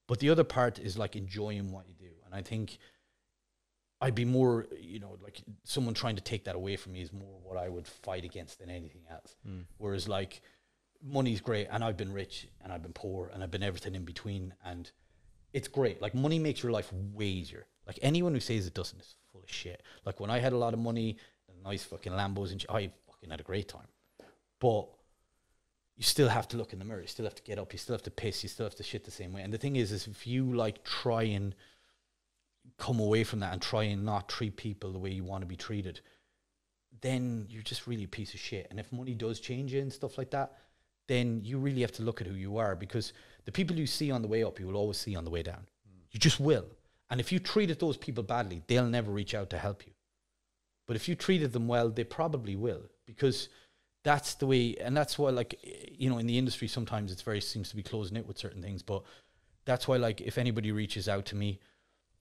but the other part is like enjoying what you do. And I think I'd be more, like someone trying to take that away from me is more what I would fight against than anything else. Whereas like money's great, and I've been rich and I've been poor and I've been everything in between, and it's great. Like money makes your life way easier. Like anyone who says it doesn't is full of shit. Like when I had a lot of money, nice fucking Lambos, and I fucking had a great time. But you still have to look in the mirror. You still have to get up. You still have to piss. You still have to shit the same way. And the thing is if you like try and come away from that and try and not treat people the way you want to be treated, then you're just really a piece of shit. And if money does change you and stuff like that, then you really have to look at who you are, because the people you see on the way up, you will always see on the way down. You just will. And if you treated those people badly, they'll never reach out to help you. But if you treated them well, they probably will, because that's the way, and that's why, like, you know, in the industry sometimes it's very seems to be close knit with certain things, but that's why, like, if anybody reaches out to me,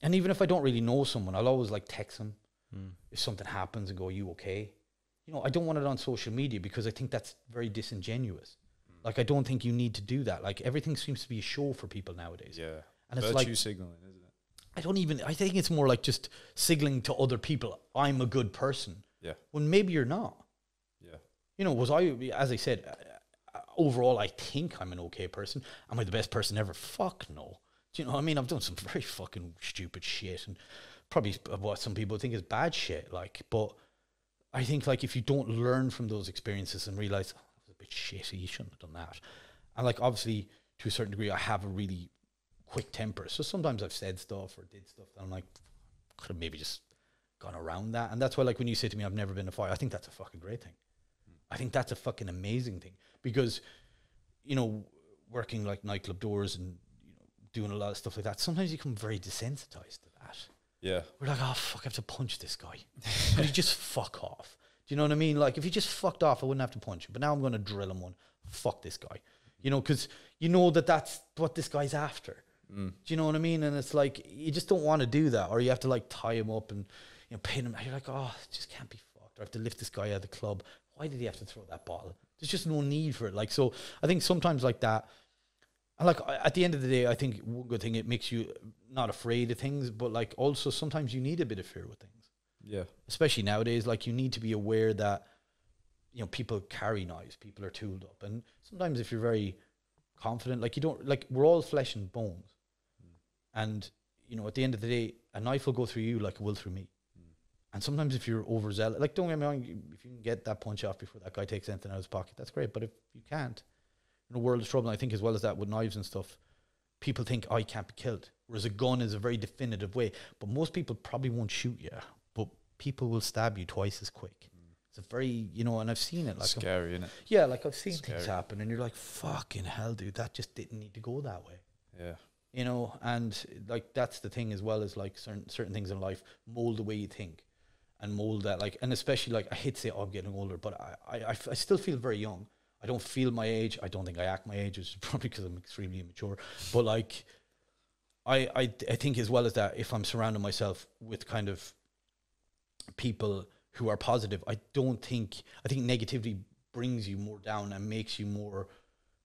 and even if I don't really know someone, I'll always like text them if something happens and go, "Are you okay?" You know, I don't want it on social media because I think that's very disingenuous. Like, I don't think you need to do that. Like, everything seems to be a show for people nowadays. Yeah, and virtue it's like signaling, isn't it? I think it's more like just signaling to other people, I'm a good person. Yeah. When maybe you're not. Yeah. You know, as I said, overall, I think I'm an okay person. Am I the best person ever? Fuck no. Do you know what I mean? I've done some very fucking stupid shit and probably what some people think is bad shit. Like, but I think, like, if you don't learn from those experiences and realize, oh, that was a bit shitty, you shouldn't have done that. And, like, obviously, to a certain degree, I have a really quick temper. So sometimes I've said stuff or did stuff that I'm like, could have maybe just gone around that. And that's why, like, when you say to me, I've never been in a fight, I think that's a fucking great thing. I think that's a fucking amazing thing because, you know, working like nightclub doors and, you know, doing a lot of stuff like that, sometimes you become very desensitized to that. Yeah. We're like, oh, fuck, I have to punch this guy. Could he just fuck off? Do you know what I mean? Like, if he just fucked off, I wouldn't have to punch him. But now I'm going to drill him one. Fuck this guy. You know, because you know that's what this guy's after. Do you know what I mean? And it's like, you just don't want to do that. Or you have to, like, tie him up and, you know, pin him. You're like, oh, it just can't be fucked. Or I have to lift this guy out of the club. Why did he have to throw that bottle? There's just no need for it. Like, so I think sometimes like that, and like at the end of the day, I think one good thing, it makes you not afraid of things, but like also sometimes you need a bit of fear with things. Yeah. Especially nowadays, like you need to be aware that, you know, people carry knives, people are tooled up. And sometimes if you're very confident, like you don't, like we're all flesh and bones. And, you know, at the end of the day, a knife will go through you like it will through me. And sometimes if you're overzealous, like don't get me wrong, if you can get that punch off before that guy takes anything out of his pocket, that's great. But if you can't, in a world of trouble, I think as well as that with knives and stuff, people think, oh, you can't be killed. Whereas a gun is a very definitive way. But most people probably won't shoot you, but people will stab you twice as quick. It's a very, you know, and I've seen it. Like scary, isn't it? Yeah, like I've seen things happen and you're like, fucking hell, dude, that just didn't need to go that way. Yeah. You know, and like that's the thing as well as like certain things in life mold the way you think. And mold that, like, and especially like I hate to say, oh, I'm getting older, but I still feel very young. I don't feel my age. I don't think I act my age, which is probably because I'm extremely immature. But like, I think as well as that, if I'm surrounding myself with kind of people who are positive, I think negativity brings you more down and makes you more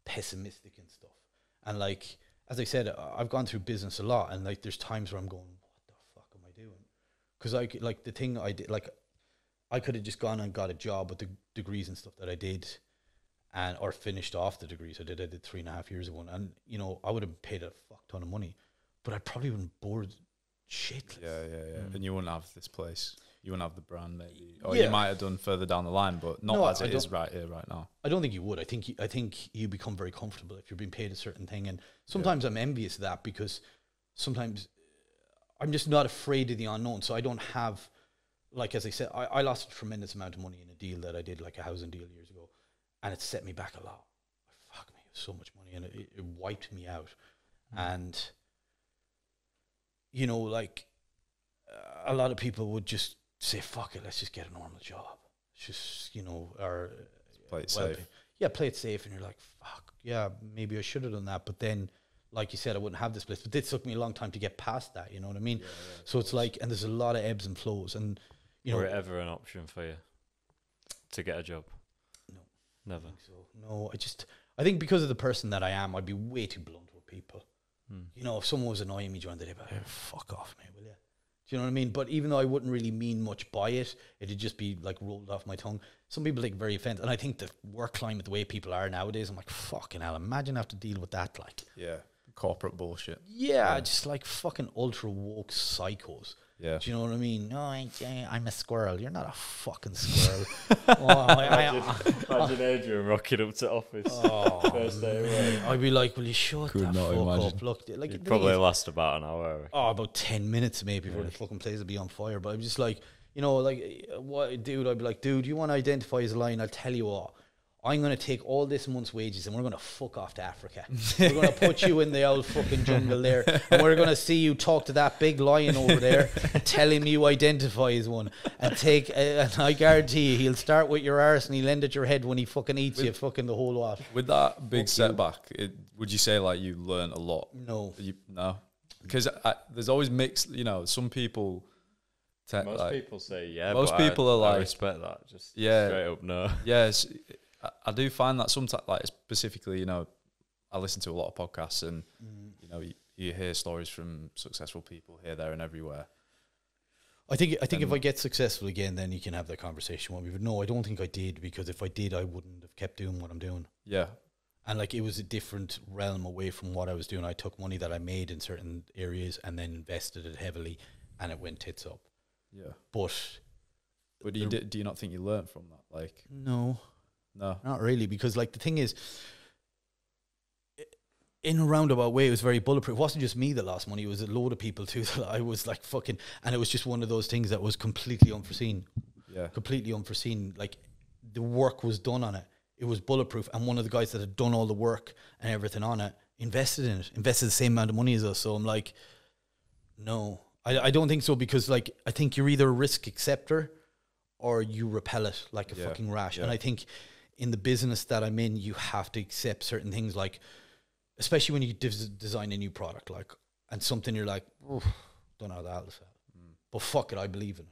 pessimistic and stuff. And like, as I said, I've gone through business a lot, and like, there's times where I'm going, because like the thing I did, like I could have just gone and got a job with the degrees and stuff that I did, and or finished off the degrees I did 3.5 years of one, and you know I would have paid a fuck ton of money, but I probably wouldn't bored shitless. Yeah. And you wouldn't have this place. You wouldn't have the brand, maybe, or you might have done further down the line, but not as it is right here, right now. I don't think you would. I think you become very comfortable if you're being paid a certain thing, and sometimes I'm envious of that because sometimes I'm just not afraid of the unknown. So I don't have, like, as I said, I lost a tremendous amount of money in a deal that I did, like a housing deal years ago. And it set me back a lot. Fuck me, it was so much money and it wiped me out. And, you know, like a lot of people would just say, fuck it, let's just get a normal job. It's just, you know, or play it safe. Yeah, play it safe. And you're like, fuck, yeah, maybe I should have done that. But then, like you said, I wouldn't have this place. But it took me a long time to get past that, you know what I mean? Yeah, so it's like, and there's a lot of ebbs and flows. And, you know. Were it ever an option for you to get a job? No. Never? I think so. No, I think because of the person that I am, I'd be way too blunt with people. You know, if someone was annoying me during the day, I'd be like, fuck off, mate, will you? Do you know what I mean? But even though I wouldn't really mean much by it, it'd just be like rolled off my tongue. Some people take very offensive. And I think the work climate, the way people are nowadays, I'm like, fucking hell, imagine I have to deal with that, like. Yeah. Corporate bullshit. Yeah, just like fucking ultra woke psychos. Yeah. Do you know what I mean? No, I'm a squirrel. You're not a fucking squirrel. Imagine Adrian rocking up to office first day away. I'd be like, will you shut the fuck up? Look, like, it'd probably last about an hour. About 10 minutes maybe before the fucking place would be on fire. But I'm just like, you know, like, what, dude? I'd be like, dude, you want to identify as a lion? I'll tell you what. I'm going to take all this month's wages and we're going to fuck off to Africa. We're going to put you in the old fucking jungle there, and we're going to see you talk to that big lion over there and tell him you identify as one, and take, and I guarantee you he'll start with your arse and he'll end at your head when he fucking eats you fucking the whole lot. With that big setback, would you say like you learned a lot? No. No? Because there's always mixed, you know, some people... Most people say yeah, most people are like... I respect that, just yeah, straight up no. Yes, I do find that sometimes, like specifically, you know, I listen to a lot of podcasts and, you know, you hear stories from successful people here, there and everywhere. I think if I get successful again, then you can have that conversation with me. But no, I don't think I did, because if I did, I wouldn't have kept doing what I'm doing. Yeah. And like, it was a different realm away from what I was doing. I took money that I made in certain areas and then invested it heavily, and it went tits up. Yeah. But do you not think you learned from that? Like, no, not really, because like the thing is, in a roundabout way, it was very bulletproof. It wasn't just me that lost money; it was a load of people too. That I was like fucking, and it was just one of those things that was completely unforeseen. Yeah, completely unforeseen. Like, the work was done on it; it was bulletproof, and one of the guys that had done all the work and everything on it invested in it, invested the same amount of money as us. So I'm like, no, I don't think so, because like, I think you're either a risk acceptor or you repel it like a fucking rash. Yeah. And I think in the business that I'm in, you have to accept certain things, like, especially when you design a new product, like, and something you're like, don't know how that'll sell, but fuck it, I believe in it.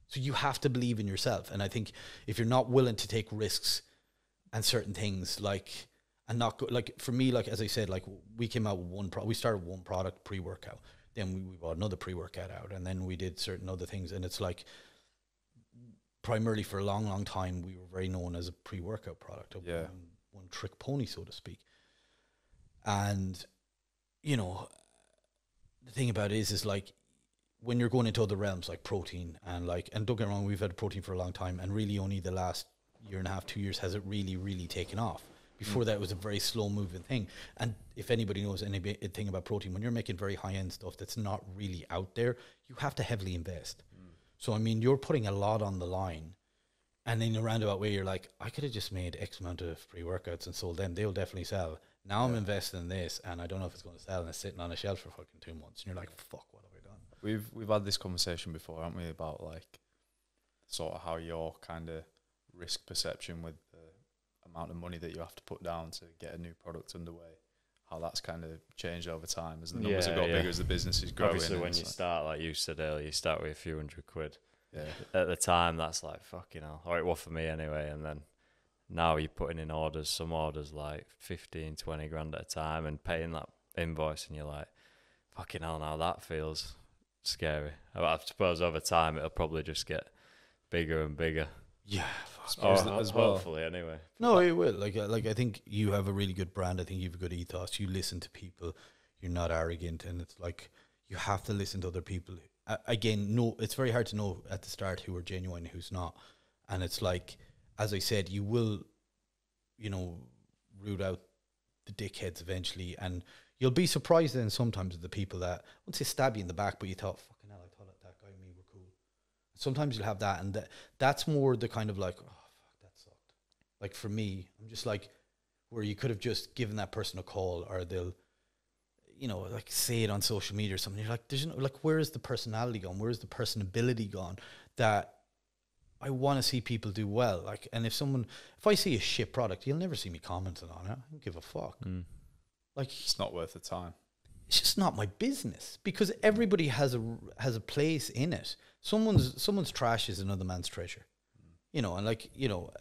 So you have to believe in yourself. And I think if you're not willing to take risks and certain things, like, and not go, like, for me, like, as I said, like, we came out with we started one product, pre-workout, then we bought another pre-workout out, and then we did certain other things. And it's like, primarily for a long time, we were very known as a pre-workout product, one trick pony, so to speak. And, you know, the thing about it is like, when you're going into other realms like protein, and like, and don't get me wrong, we've had protein for a long time, and really only the last year and a half, 2 years has it really taken off. Before that, it was a very slow moving thing. And if anybody knows anything about protein, when you're making very high end stuff that's not really out there, you have to heavily invest. So, I mean, you're putting a lot on the line, and in a roundabout way, you're like, I could have just made X amount of pre-workouts and sold them. They'll definitely sell. Now I'm investing in this, and I don't know if it's going to sell, and it's sitting on a shelf for fucking 2 months. And you're like, fuck, what have I done? We've had this conversation before, haven't we, about like sort of how your kind of risk perception with the amount of money that you have to put down to get a new product underway, how that's kind of changed over time as the numbers have got bigger, as the business is growing. Obviously, when you start, like you said earlier, you start with a few £100. Yeah. At the time, that's like, fucking hell. Or it was for me anyway. And then now you're putting in orders, some orders like 15, 20 grand at a time, and paying that invoice, and you're like, fucking hell, now that feels scary. I suppose over time it'll probably just get bigger and bigger. Yeah, as well. Hopefully, anyway. No, it will. Like I think you have a really good brand. I think you have a good ethos. You listen to people. You're not arrogant, and it's like, you have to listen to other people. Again, no, it's very hard to know at the start who are genuine and who's not. And it's like, as I said, you will, you know, root out the dickheads eventually, and you'll be surprised then sometimes at the people that, once they stab you in the back, but you thought, fucking hell, I thought that guy and me were cool. Sometimes you'll have that, and that's more the kind of like, oh, fuck, that sucked. Like for me, I'm just like, where you could have just given that person a call, or they'll, you know, like say it on social media or something. You're like, there's no, like, where is the personality gone? Where is the personability gone? That I want to see people do well. Like, and if I see a shit product, you'll never see me commenting on it. I don't give a fuck. Like, it's not worth the time. It's just not my business, because everybody has a place in it. Someone's trash is another man's treasure. You know, and like, you know,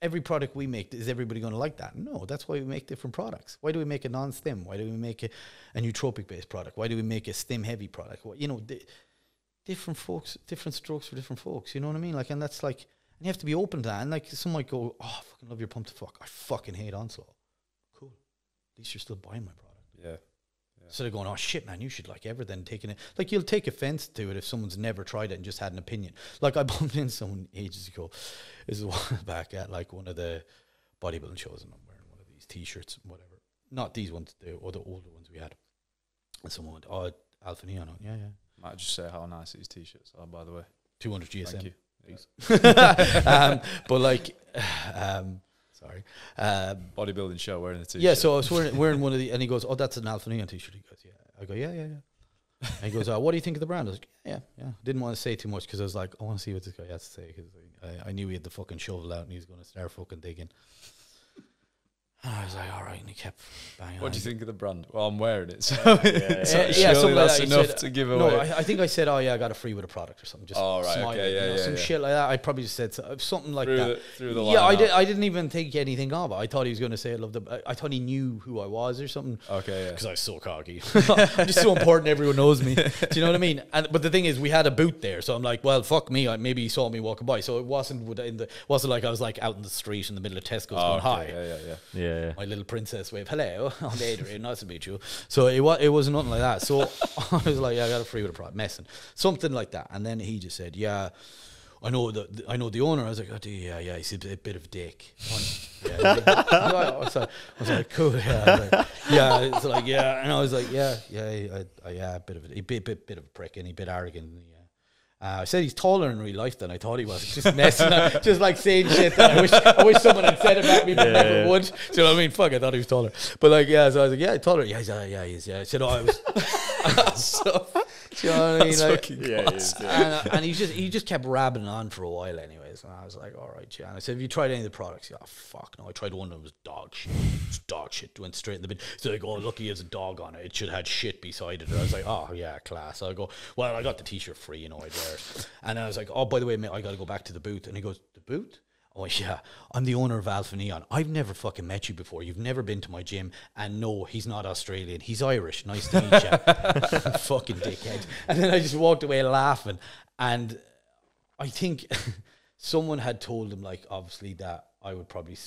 every product we make, is everybody going to like that? No, that's why we make different products. Why do we make a non-stim? Why do we make a nootropic-based product? Why do we make a stim-heavy product? Well, you know, different folks, different strokes for different folks. You know what I mean? Like, and that's like, and you have to be open to that. And like, some might go, oh, I fucking love your Pump to Fuck. I fucking hate Onslaught. Cool. At least you're still buying my product. Yeah. Instead of going, oh shit, man, you should like everything, taking it. Like, you'll take offense to it if someone's never tried it and just had an opinion. Like, I bumped into someone ages ago. This is a while back at like one of the bodybuilding shows, and I'm wearing one of these t-shirts, whatever. Not these ones, the other older ones we had. And someone went, oh, Alpha Neon. Yeah. Might just say how nice these t-shirts are, by the way. 200 GSM. Thank you. Please. But like, it's Sorry. Bodybuilding show wearing the t-shirt. Yeah, so I was wearing one of the, and he goes, "Oh, that's an Alpha Neon t-shirt." He goes, "Yeah." I go, "Yeah." And he goes, "What do you think of the brand?" I was like, "Yeah." Didn't want to say too much because I was like, I want to see what this guy has to say because I knew he had the fucking shovel out and he was going to start fucking digging. And I was like, all right, and he kept banging. What do you think of the brand? Well, I'm wearing it, so surely that's like enough to give away. No, I think I said, "Oh yeah, I got a free with a product or something." Just some shit like that. I probably just said something like that. Through the yeah, I didn't even think anything of it. I thought he was going to say, "I love the." I thought he knew who I was or something. Okay, yeah. Because I was so cocky. I'm just so important. Everyone knows me. Do you know what I mean? But the thing is, we had a booth there, so I'm like, well, fuck me. Maybe he saw me walking by, so it wasn't like I was like out in the street in the middle of Tesco's going hi. Yeah. My little princess wave, hello, I'm Adrian, nice to meet you. So it wasn't nothing like that. So I was like, yeah, I got a free with a product, messing, something like that. And then he just said, yeah, I know the owner. I was like, oh, yeah, he's a bit of a dick. I was like, cool, yeah. It's like, yeah, and I was like, yeah, a bit of a prick and a bit arrogant. Yeah. I said he's taller in real life than I thought he was. Just messing up, just like saying shit that I wish someone had said about me, but never would. Do you know what I mean? Fuck, I thought he was taller. But like, yeah, so I was like, yeah, taller. Yeah, he is. Yeah, I said, I was. So, do you know what I mean? Like, and he just kept rabbiting on for a while, anyways. And I was like, all right, yeah. And I said, have you tried any of the products? Yeah, fuck no. I tried one that was dog shit. It was dog shit. Went straight in the bin. So they go, oh, lucky there's a dog on it. It should have had shit beside it. And I was like, oh yeah, class. So I go, well, I got the t-shirt free, you know, I'd wear it. And I was like, oh, by the way, mate, I got to go back to the booth. And he goes, the booth? Oh yeah, I'm the owner of Alpha Neon. I've never fucking met you before. You've never been to my gym. And no, he's not Australian. He's Irish. Nice to meet you. Fucking dickhead. And then I just walked away laughing. And I think someone had told him, like, obviously that I would probably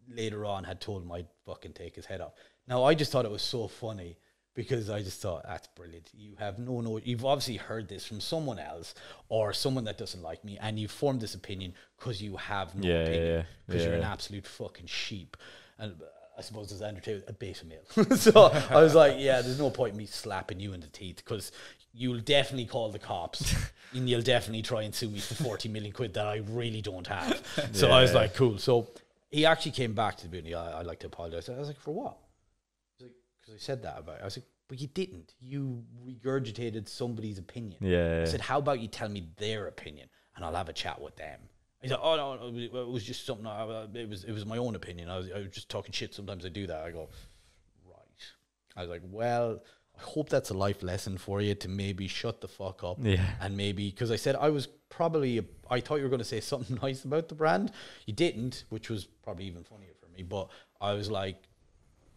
later on had told him I'd fucking take his head off. Now, I just thought it was so funny because I just thought, that's brilliant. You have you've obviously heard this from someone else or someone that doesn't like me, and you've formed this opinion because you have no opinion, because you're an absolute fucking sheep. And I suppose as Andrew Tate, a beta male. So I was like, yeah, there's no point in me slapping you in the teeth because you'll definitely call the cops and you'll definitely try and sue me for 40 million quid that I really don't have. So I was like, cool. So he actually came back to the booth. I'd like to apologize. I was like, for what? Because I said that about it. I was like, but you didn't. You regurgitated somebody's opinion. Yeah. I said, how about you tell me their opinion and I'll have a chat with them. He said, oh, no, it was just something, it was my own opinion. I was just talking shit. Sometimes I do that. I go, right. I was like, well, I hope that's a life lesson for you to maybe shut the fuck up. Yeah. And maybe, because I said I thought you were going to say something nice about the brand. You didn't, which was probably even funnier for me. But I was like,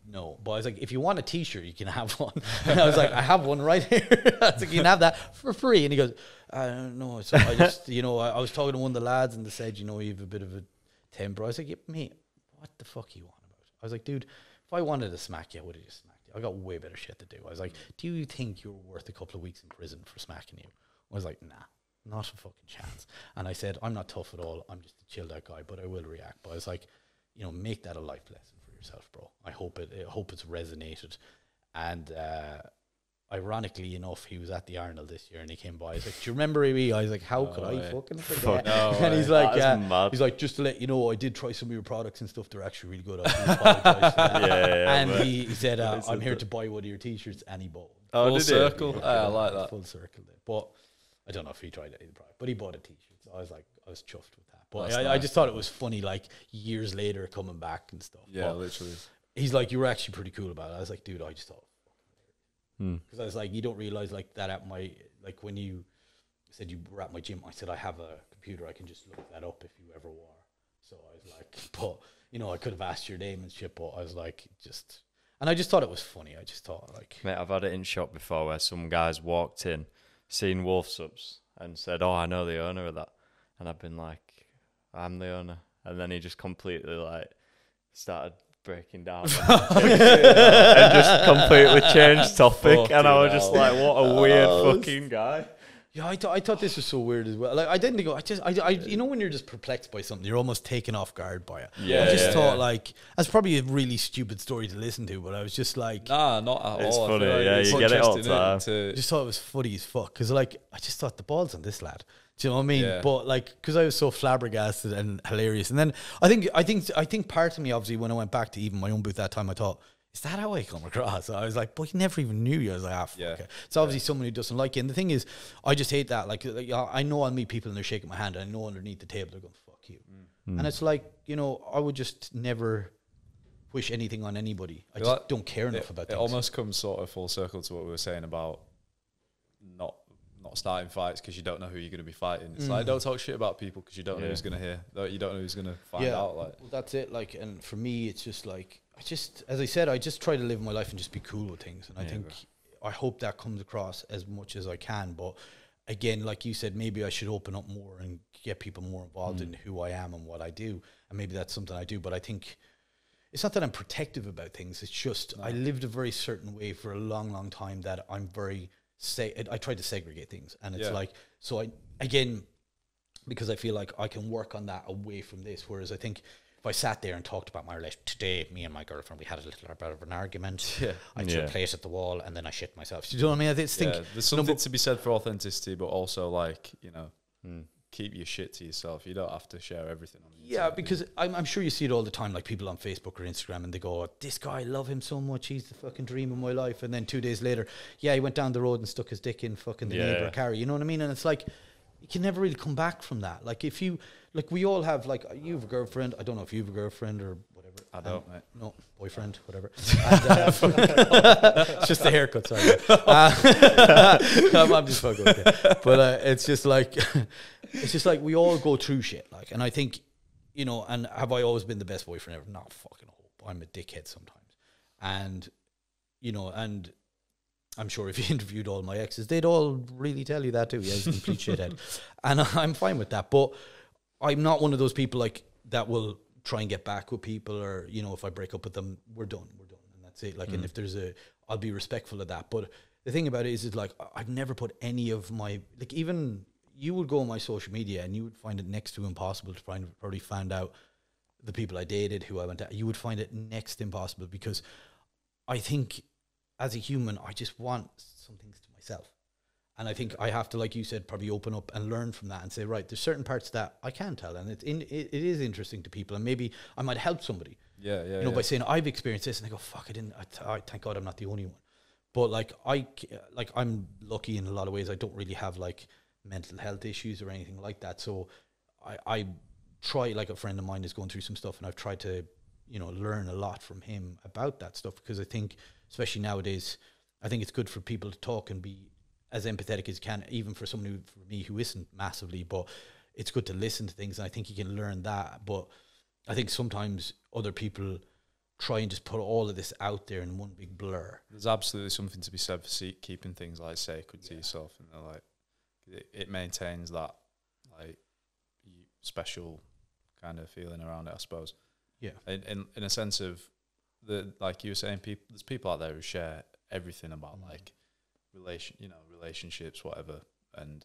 no. But I was like, if you want a t-shirt, you can have one. And I was like, I have one right here. I was like, you can have that for free. And he goes, no. So I just, I was talking to one of the lads and they said, you have a bit of a temper. I was like, yeah, mate, what the fuck are you on about? I was like, dude, if I wanted to smack you, I would have just smacked you. I got way better shit to do. I was like, do you think you're worth a couple of weeks in prison for smacking you? I was like, nah, not a fucking chance. And I said, I'm not tough at all. I'm just a chilled out guy, but I will react. But I was like, make that a life lesson for yourself, bro. I hope it's resonated. And ironically enough, he was at the Arnold this year and he came by. He's like, do you remember me? I was like, how could I fucking forget? And he's like, he's like, just to let you know, I did try some of your products and stuff. They're actually really good. I do apologize for that. And he said, I'm here to buy one of your t-shirts, and he bought one. Full circle. I like that. Full circle there. But I don't know if he tried any product, but he bought a t-shirt. So I was chuffed with that. But I just thought it was funny, like years later coming back and stuff. Yeah, but literally. He's like, you were actually pretty cool about it. I was like, dude, I just thought, because I was like, you don't realize like that at my, like when you said you were at my gym, I said, I have a computer, I can just look that up if you ever were. So I was like, but I could have asked your name and shit, but I was like, and I just thought it was funny. I just thought like, mate, I've had it in shop before where some guys walked in, seen Wolf Subs and said, oh, I know the owner of that. And I've been like, I'm the owner. And then he just completely like started breaking down and just completely changed topic. And I was just like, what a weird fucking guy. Yeah, I thought this was so weird as well. Like, I didn't go. I you know, when you're just perplexed by something, you're almost taken off guard by it. Yeah, I just thought like that's probably a really stupid story to listen to, but I was just like, nah, not at it's all. Funny, I feel like yeah, it's you get it all the interesting time. I just thought it was funny as fuck because like I just thought the ball's on this lad. Do you know what I mean? Yeah. But like, because I was so flabbergasted and hilarious, and then I think part of me, obviously, when I went back to even my own booth that time, I thought, is that how I come across? I was like, but he never even knew you. I was like, fuck it. It's obviously someone who doesn't like you. And the thing is, I just hate that. Like I know I'll meet people and they're shaking my hand, and I know underneath the table they're going, fuck you. And it's like, you know, I would just never wish anything on anybody. I just don't care enough about things. It almost comes sort of full circle to what we were saying about not starting fights because you don't know who you're going to be fighting. It's like, don't talk shit about people because you don't know who's going to hear. You don't know who's going to find out. Like, well, that's it. Like, and for me, it's just like, as I said, I just try to live my life and just be cool with things. And I think, I hope that comes across as much as I can. But again, like you said, maybe I should open up more and get people more involved in who I am and what I do. And maybe that's something I do. But I think it's not that I'm protective about things. It's just I lived a very certain way for a long, long time that I'm very I try to segregate things. And it's like, so because I feel like I can work on that away from this. Whereas I think if I sat there and talked about my relationship today, me and my girlfriend, we had a little bit of an argument. I threw a plate at the wall and then I shit myself. Do you know what I mean? I just think there's something to be said for authenticity, but also like, you know, keep your shit to yourself. You don't have to share everything on the internet, because I'm sure you see it all the time, like people on Facebook or Instagram, and they go, oh, this guy, I love him so much, he's the fucking dream of my life. And then 2 days later, he went down the road and stuck his dick in fucking the neighbour carry. You know what I mean? And it's like, you can never really come back from that. Like if you, like we all have, like you have a girlfriend. I don't know if you have a girlfriend or whatever. I don't, mate. No, boyfriend, whatever. And, it's just a haircut, sorry. I'm just fucking with you. But it's just like we all go through shit. Like, and I think, you know, and have I always been the best boyfriend ever? Not fucking hope. I'm a dickhead sometimes. And, you know, and I'm sure if you interviewed all my exes, they'd all really tell you that too. Yeah, he's a complete shithead. And I'm fine with that. But I'm not one of those people like that will try and get back with people, or, you know, if I break up with them, we're done. And that's it. Like, and if there's I'll be respectful of that. But the thing about it is like, I've never put any of my, like, even you would go on my social media and you would find it next to impossible to probably find out the people I dated, who I went to. You would find it next to impossible, because I think as a human, I just want some things to myself. And I think I have to, like you said, probably open up and learn from that and say, right, there's certain parts that I can tell, and it is interesting to people, and maybe I might help somebody. You know, by saying I've experienced this, and they go, fuck, I thank God I'm not the only one. But like I'm lucky in a lot of ways. I don't really have like mental health issues or anything like that. So I try, like a friend of mine is going through some stuff, and I've tried to, you know, learn a lot from him about that stuff, because I think, especially nowadays, I think it's good for people to talk and be as empathetic as you can, even for someone for me who isn't massively, but it's good to listen to things, and I think you can learn that. But I think sometimes other people try and just put all of this out there in one big blur. There's absolutely something to be said for keeping things like sacred to yourself, and like it maintains that like special kind of feeling around it, I suppose. Yeah. In a sense of like you were saying, there's people out there who share everything about like relationships, whatever, and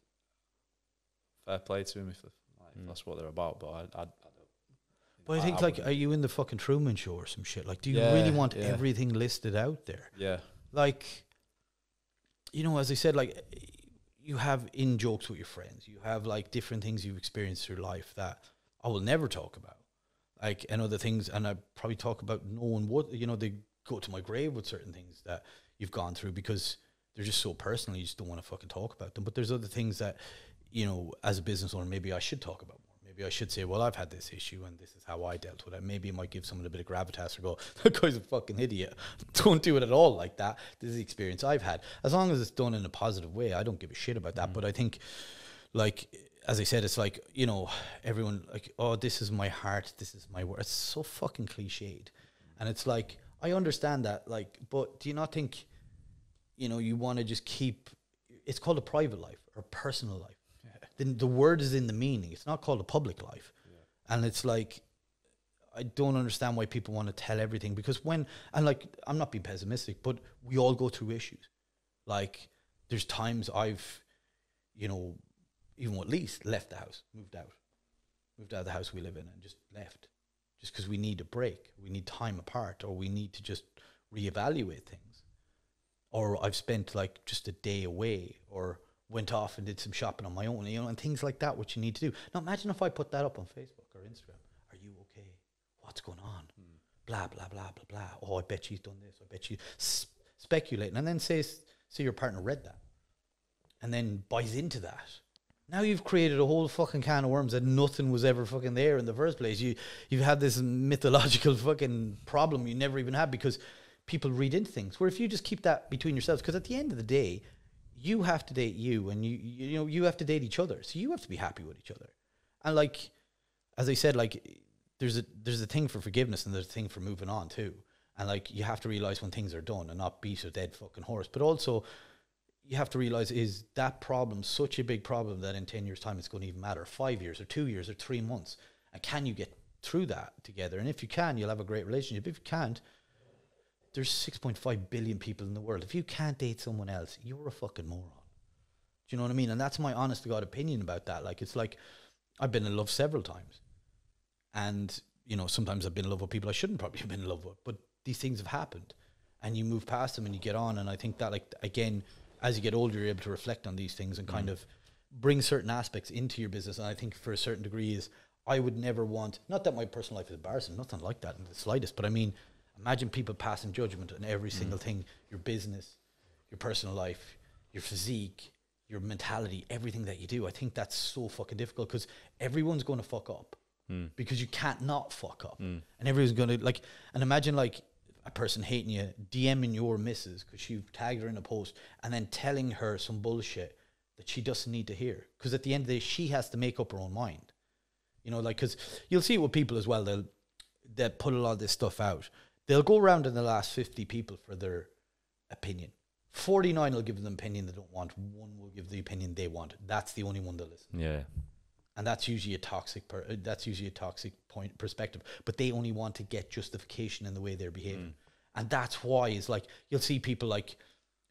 fair play to them if that's what they're about. But I don't. But I think, like, are you in the fucking Truman Show or some shit? Like, do you really want everything listed out there? Yeah. Like, you know, as I said, like, you have in jokes with your friends. You have, like, different things you've experienced through life that I will never talk about. Like, and other things, and I probably talk about no one would, you know, they go to my grave with certain things that you've gone through because they're just so personal, you just don't want to fucking talk about them. But there's other things that, you know, as a business owner, maybe I should talk about more. Maybe I should say, well, I've had this issue and this is how I dealt with it. Maybe it might give someone a bit of gravitas, or go, that guy's a fucking idiot. Don't do it at all like that. This is the experience I've had. As long as it's done in a positive way, I don't give a shit about that. But I think, like, as I said, it's like, you know, everyone like, oh, this is my heart, this is my word. It's so fucking cliched. And it's like, I understand that, like, but do you not think, you know, you want to just keep, it's called a private life or personal life. Then the word is in the meaning. It's not called a public life. And it's like, I don't understand why people want to tell everything, because when, and like, I'm not being pessimistic, but we all go through issues. Like, there's times I've, you know, even at least left the house, moved out of the house we live in and just left, just because we need a break, we need time apart, or we need to just reevaluate things. Or I've spent like just a day away, or went off and did some shopping on my own, you know, and things like that, which you need to do. Now imagine if I put that up on Facebook or Instagram. Are you okay? What's going on? Blah, blah, blah, blah, blah. Oh, I bet she's done this. I bet she speculating. And then say your partner read that and then buys into that. Now you've created a whole fucking can of worms that nothing was ever fucking there in the first place. You've had this mythological fucking problem you never even had because people read into things. Where if you just keep that between yourselves, because at the end of the day, you have to date you, and you know you have to date each other. So you have to be happy with each other. And like, as I said, like there's a thing for forgiveness and there's a thing for moving on too. And like you have to realize when things are done and not beat a dead fucking horse. But also you have to realize, is that problem such a big problem that in 10 years time it's going to even matter? 5 years or 2 years or 3 months? And can you get through that together? And if you can, you'll have a great relationship. If you can't, there's 6.5 billion people in the world. If you can't date someone else, you're a fucking moron. Do you know what I mean? And that's my honest to God opinion about that. Like, it's like, I've been in love several times. And, you know, sometimes I've been in love with people I shouldn't probably have been in love with. But these things have happened. And you move past them and you get on. And I think that, like, again, as you get older, you're able to reflect on these things and kind of bring certain aspects into your business. And I think for a certain degree is, I would never want, not that my personal life is embarrassing, nothing like that in the slightest, but I mean, imagine people passing judgment on every single thing, your business, your personal life, your physique, your mentality, everything that you do. I think that's so fucking difficult because everyone's going to fuck up because you can't not fuck up. And everyone's going to like, and imagine like a person hating you, DMing your missus because you've tagged her in a post and then telling her some bullshit that she doesn't need to hear. Because at the end of the day, she has to make up her own mind. You know, like, because you'll see it with people as well. They'll put a lot of this stuff out. They'll go around in the last 50 people for their opinion. 49 will give them an opinion they don't want. One will give the opinion they want. That's the only one they'll listen. Yeah. And that's usually a toxic point perspective. But they only want to get justification in the way they're behaving. And that's why it's like, you'll see people like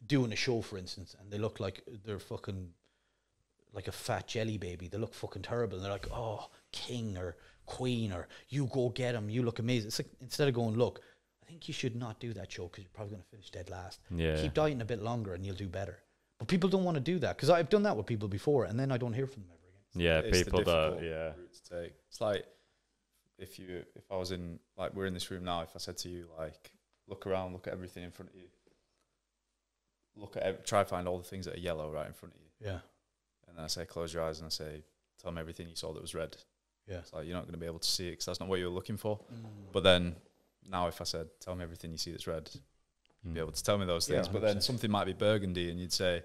doing a show, for instance, and they look like they're fucking like a fat jelly baby. They look fucking terrible. And they're like, oh, king or queen, or you go get him. You look amazing. It's like, instead of going, look, I think you should not do that show because you're probably going to finish dead last. Yeah. Keep dieting a bit longer and you'll do better. But people don't want to do that because I've done that with people before and then I don't hear from them ever again. Yeah, It's people don't. the Yeah. route to take. It's like if I was in, like, we're in this room now. If I said to you, like, look around, look at everything in front of you, try to find all the things that are yellow right in front of you. Yeah. And then I say, close your eyes, and I say, tell me everything you saw that was red. Yeah. It's like, you're not going to be able to see it because that's not what you were looking for. But then now if I said, tell me everything you see that's red, you'd be able to tell me those things. But then something might be burgundy and you'd say,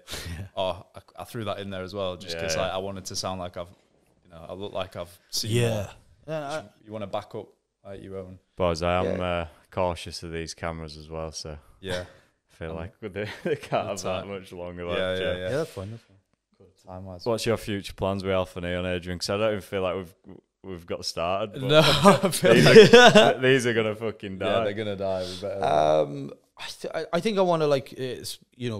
oh, I threw that in there as well just because like, I wanted to sound like I look like I've seen more. You want to back up like your own. Boys, I am cautious of these cameras as well, so yeah. I feel like they can't have that much longer left. Yeah, that's fine. Time-wise. What's your future plans with Alpha Neon, Adrian? Because I don't even feel like we've got started. No, I feel like these are gonna fucking die. Yeah, they're gonna die. We better. I think I want to like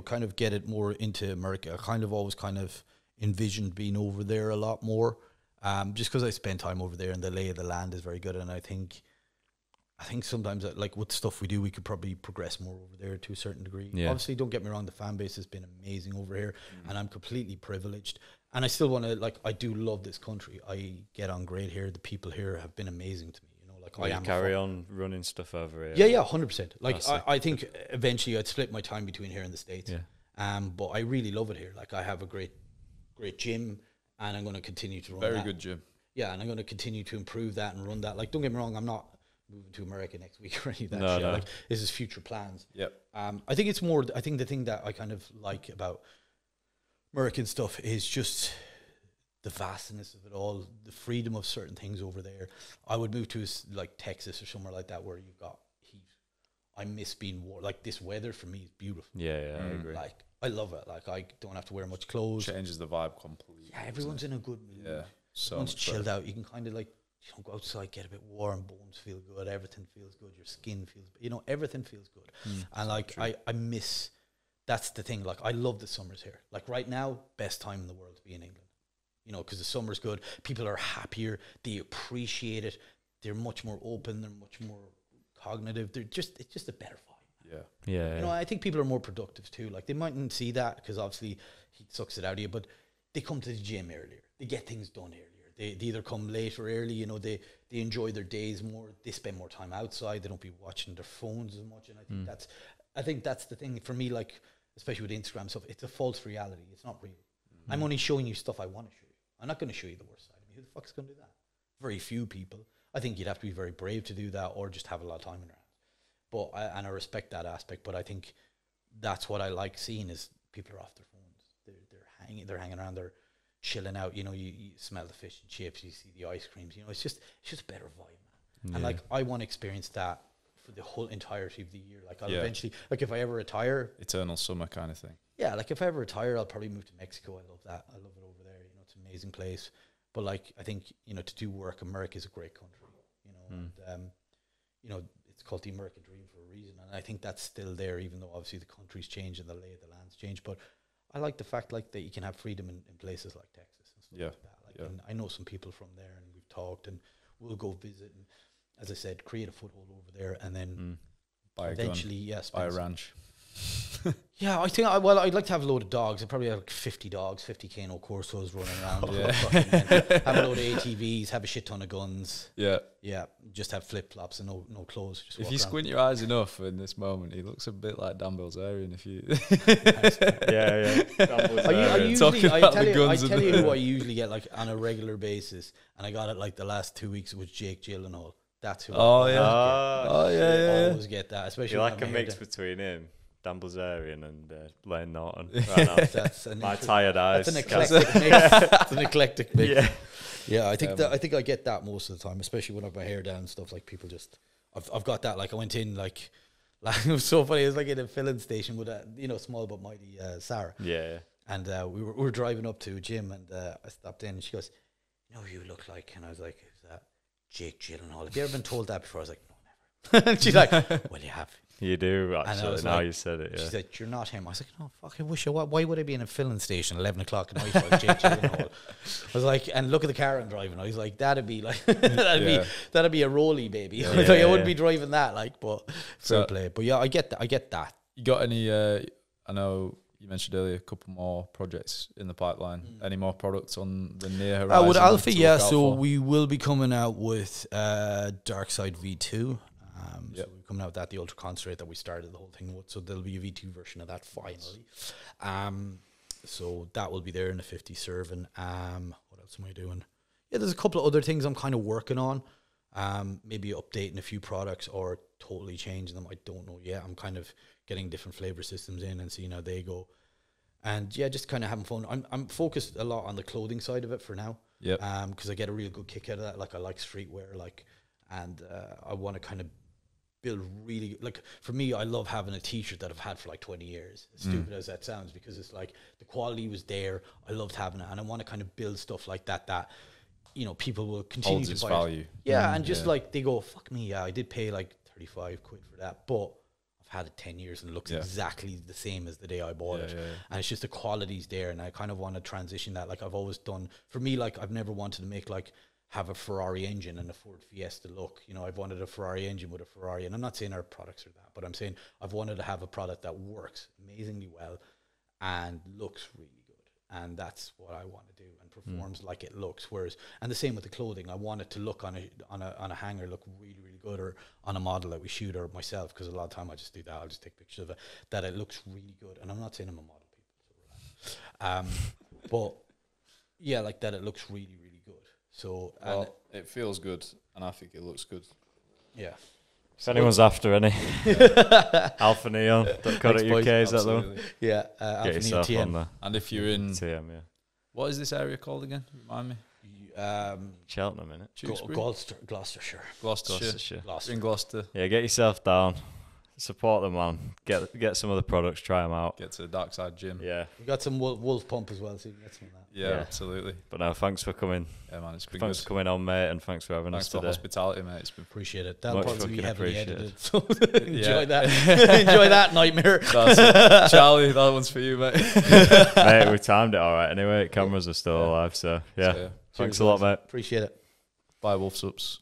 kind of get it more into America. I kind of always kind of envisioned being over there a lot more, just because I spend time over there and the lay of the land is very good. And I think sometimes like with stuff we do, we could probably progress more over there to a certain degree. Yeah. Obviously, don't get me wrong, the fan base has been amazing over here, and I'm completely privileged. And I still want to I do love this country. I get on great here. The people here have been amazing to me. I am carry on running stuff over here. Yeah, 100%. Like I think eventually I'd split my time between here and the States. Yeah. But I really love it here. Like I have a great gym, and I'm going to continue to run very good gym. Yeah, and I'm going to continue to improve that and run that. Like, don't get me wrong, I'm not moving to America next week or any of that shit. No. Like, this is future plans. Yep. I think it's more. I think the thing that I kind of like about American stuff is just the vastness of it all, the freedom of certain things over there. I would move to like Texas or somewhere like that where you've got heat. I miss being warm. Like this weather for me is beautiful. Yeah, I agree. Like I love it. Like I don't have to wear much clothes. Changes the vibe completely. Yeah, everyone's in a good mood. Yeah, everyone's chilled out. You can kind of like go outside, get a bit warm, bones feel good, everything feels good, your skin feels, everything feels good. And like I miss that's the thing. Like, I love the summers here. Like, right now, best time in the world to be in England. You know, because the summer's good. People are happier. They appreciate it. They're much more open. They're much more cognitive. It's just a better vibe. Yeah. You know, I think people are more productive too. Like, they mightn't see that because obviously he sucks it out of you, but they come to the gym earlier. They get things done earlier. They either come late or early. You know, they enjoy their days more. They spend more time outside. They don't be watching their phones as much. And I think that's the thing for me. Like, especially with Instagram stuff, it's a false reality. It's not real. I'm only showing you stuff I want to show you. I'm not going to show you the worst side of me. Who the fuck's going to do that? Very few people. I think you'd have to be very brave to do that, or just have a lot of time in your hands. But I respect that aspect. But I think that's what I like seeing is people are off their phones. They're hanging around. They're chilling out. You know, you smell the fish and chips. You see the ice creams. You know, it's just a better vibe, man. And like, I want to experience that for the whole entirety of the year. Like, I'll eventually, like, if I ever retire, eternal summer kind of thing. Yeah, like, if I ever retire, I'll probably move to Mexico. I love that. I love it over there. You know, it's an amazing place. But like, I think, you know, to do work, America is a great country. You know, and you know, it's called the American dream for a reason, and I think that's still there, even though obviously the country's changed and the lay of the land's changed. But I like the fact, like, that you can have freedom in places like Texas and stuff like that. Like, and I know some people from there, and we've talked, and we'll go visit, and as I said, create a foothold over there, and then buy eventually, buy a ranch. Yeah, I think I'd like to have a load of dogs. I'd probably have like 50 dogs, 50 Kano Corsos running around. Have a load of ATVs, have a shit ton of guns. Yeah, just have flip flops and no clothes. Just if you squint your eyes enough in this moment, he looks a bit like Dan Bilzerian. If you, I tell you who I usually get, like, on a regular basis, and I got it like the last 2 weeks. It was Jake Gyllenhaal. That's who. I always get that, especially. You're like a mix between him, Dan Bilzerian, and Layne Norton. Right now. That's my tired eyes. That's an eclectic mix. It's an eclectic mix. Yeah. I think I get that most of the time, especially when I have my hair down and stuff. Like, people just, I've got that. Like, I went in like it was so funny. It was like in a filling station with a, you know, small but mighty Sarah. Yeah. And we were driving up to a gym, and I stopped in, and she goes, "You know who you look like?" And I was like, "Who's that?" Jake Gyllenhaal. Have you ever been told that before? I was like, "No, never." And she's like, "Well, you have." You do, actually. Now you said it, yeah. She said, "You're not him." I was like, "No, fuck, I wish I was. Why would I be in a filling station at 11 o'clock at night like Jake Gyllenhaal?" I was like, and look at the car I'm driving. I was like, that'd be like, that'd be a rolly, baby. I was like, I wouldn't be driving that, like, but fair play. But yeah, I get that. You got any, I know you mentioned earlier, a couple more projects in the pipeline. Any more products on the near horizon? With Alpha, so we will be coming out with Darkside V2. So we're coming out with that, the Ultra Concentrate that we started the whole thing with. So there'll be a V2 version of that finally. So that will be there in the 50 serving. What else am I doing? Yeah, there's a couple of other things I'm kind of working on. Maybe updating a few products or totally changing them. I don't know yet. I'm kind of getting different flavor systems in and seeing how they go. And yeah, just kind of having fun. I'm focused a lot on the clothing side of it for now. Yeah. Because I get a real good kick out of that. Like, I like streetwear, and I want to kind of build really, like, for me, I love having a t-shirt that I've had for like 20 years, as stupid as that sounds, because it's like the quality was there. I loved having it, and I want to kind of build stuff like that, you know, people will continue holds to its buy value. And just like, they go, fuck me, I did pay like 35 quid for that, but I've had it 10 years and it looks exactly the same as the day I bought it. And it's just the quality's there, and I kind of want to transition that. Like, I've always done, for me, like, I've never wanted to make, like, have a Ferrari engine and a Ford Fiesta look. You know, I've wanted a Ferrari engine with a Ferrari, and I'm not saying our products are that, but I'm saying I've wanted to have a product that works amazingly well and looks really good. And that's what I want to do, and performs like it looks. Whereas, and the same with the clothing, I want it to look on a hanger, look really, really good, or on a model that we shoot, or myself, because a lot of time I just do that. I'll just take pictures of it, that it looks really good. And I'm not saying I'm a model, people, but yeah, like that, it looks really, really good. So, and it feels good, and I think it looks good. Yeah. If anyone's after any, alphaneon.co.uk, is that the one? Yeah, get yourself on there. And if you're in TM, what is this area called again? Remind me. Cheltenham, innit? Gloucestershire. Gloucestershire. In Gloucester. Yeah, get yourself down. support them, man. Get some of the products, try them out. Get to the Dark Side Gym. Yeah, we got some wolf pump as well, so you can get some of that. Yeah, absolutely. But no, thanks for coming. Yeah, man, it's been thanks for coming on, mate, and thanks for having us today. Thanks for hospitality, mate. It's been appreciate it. That'll probably be heavily edited. So enjoy that. Enjoy that nightmare. Charlie, that one's for you, mate. Mate, we timed it all right. Anyway, cameras are still alive, so yeah. Thanks a lot, mate. Appreciate it. Bye, Wolf Sups.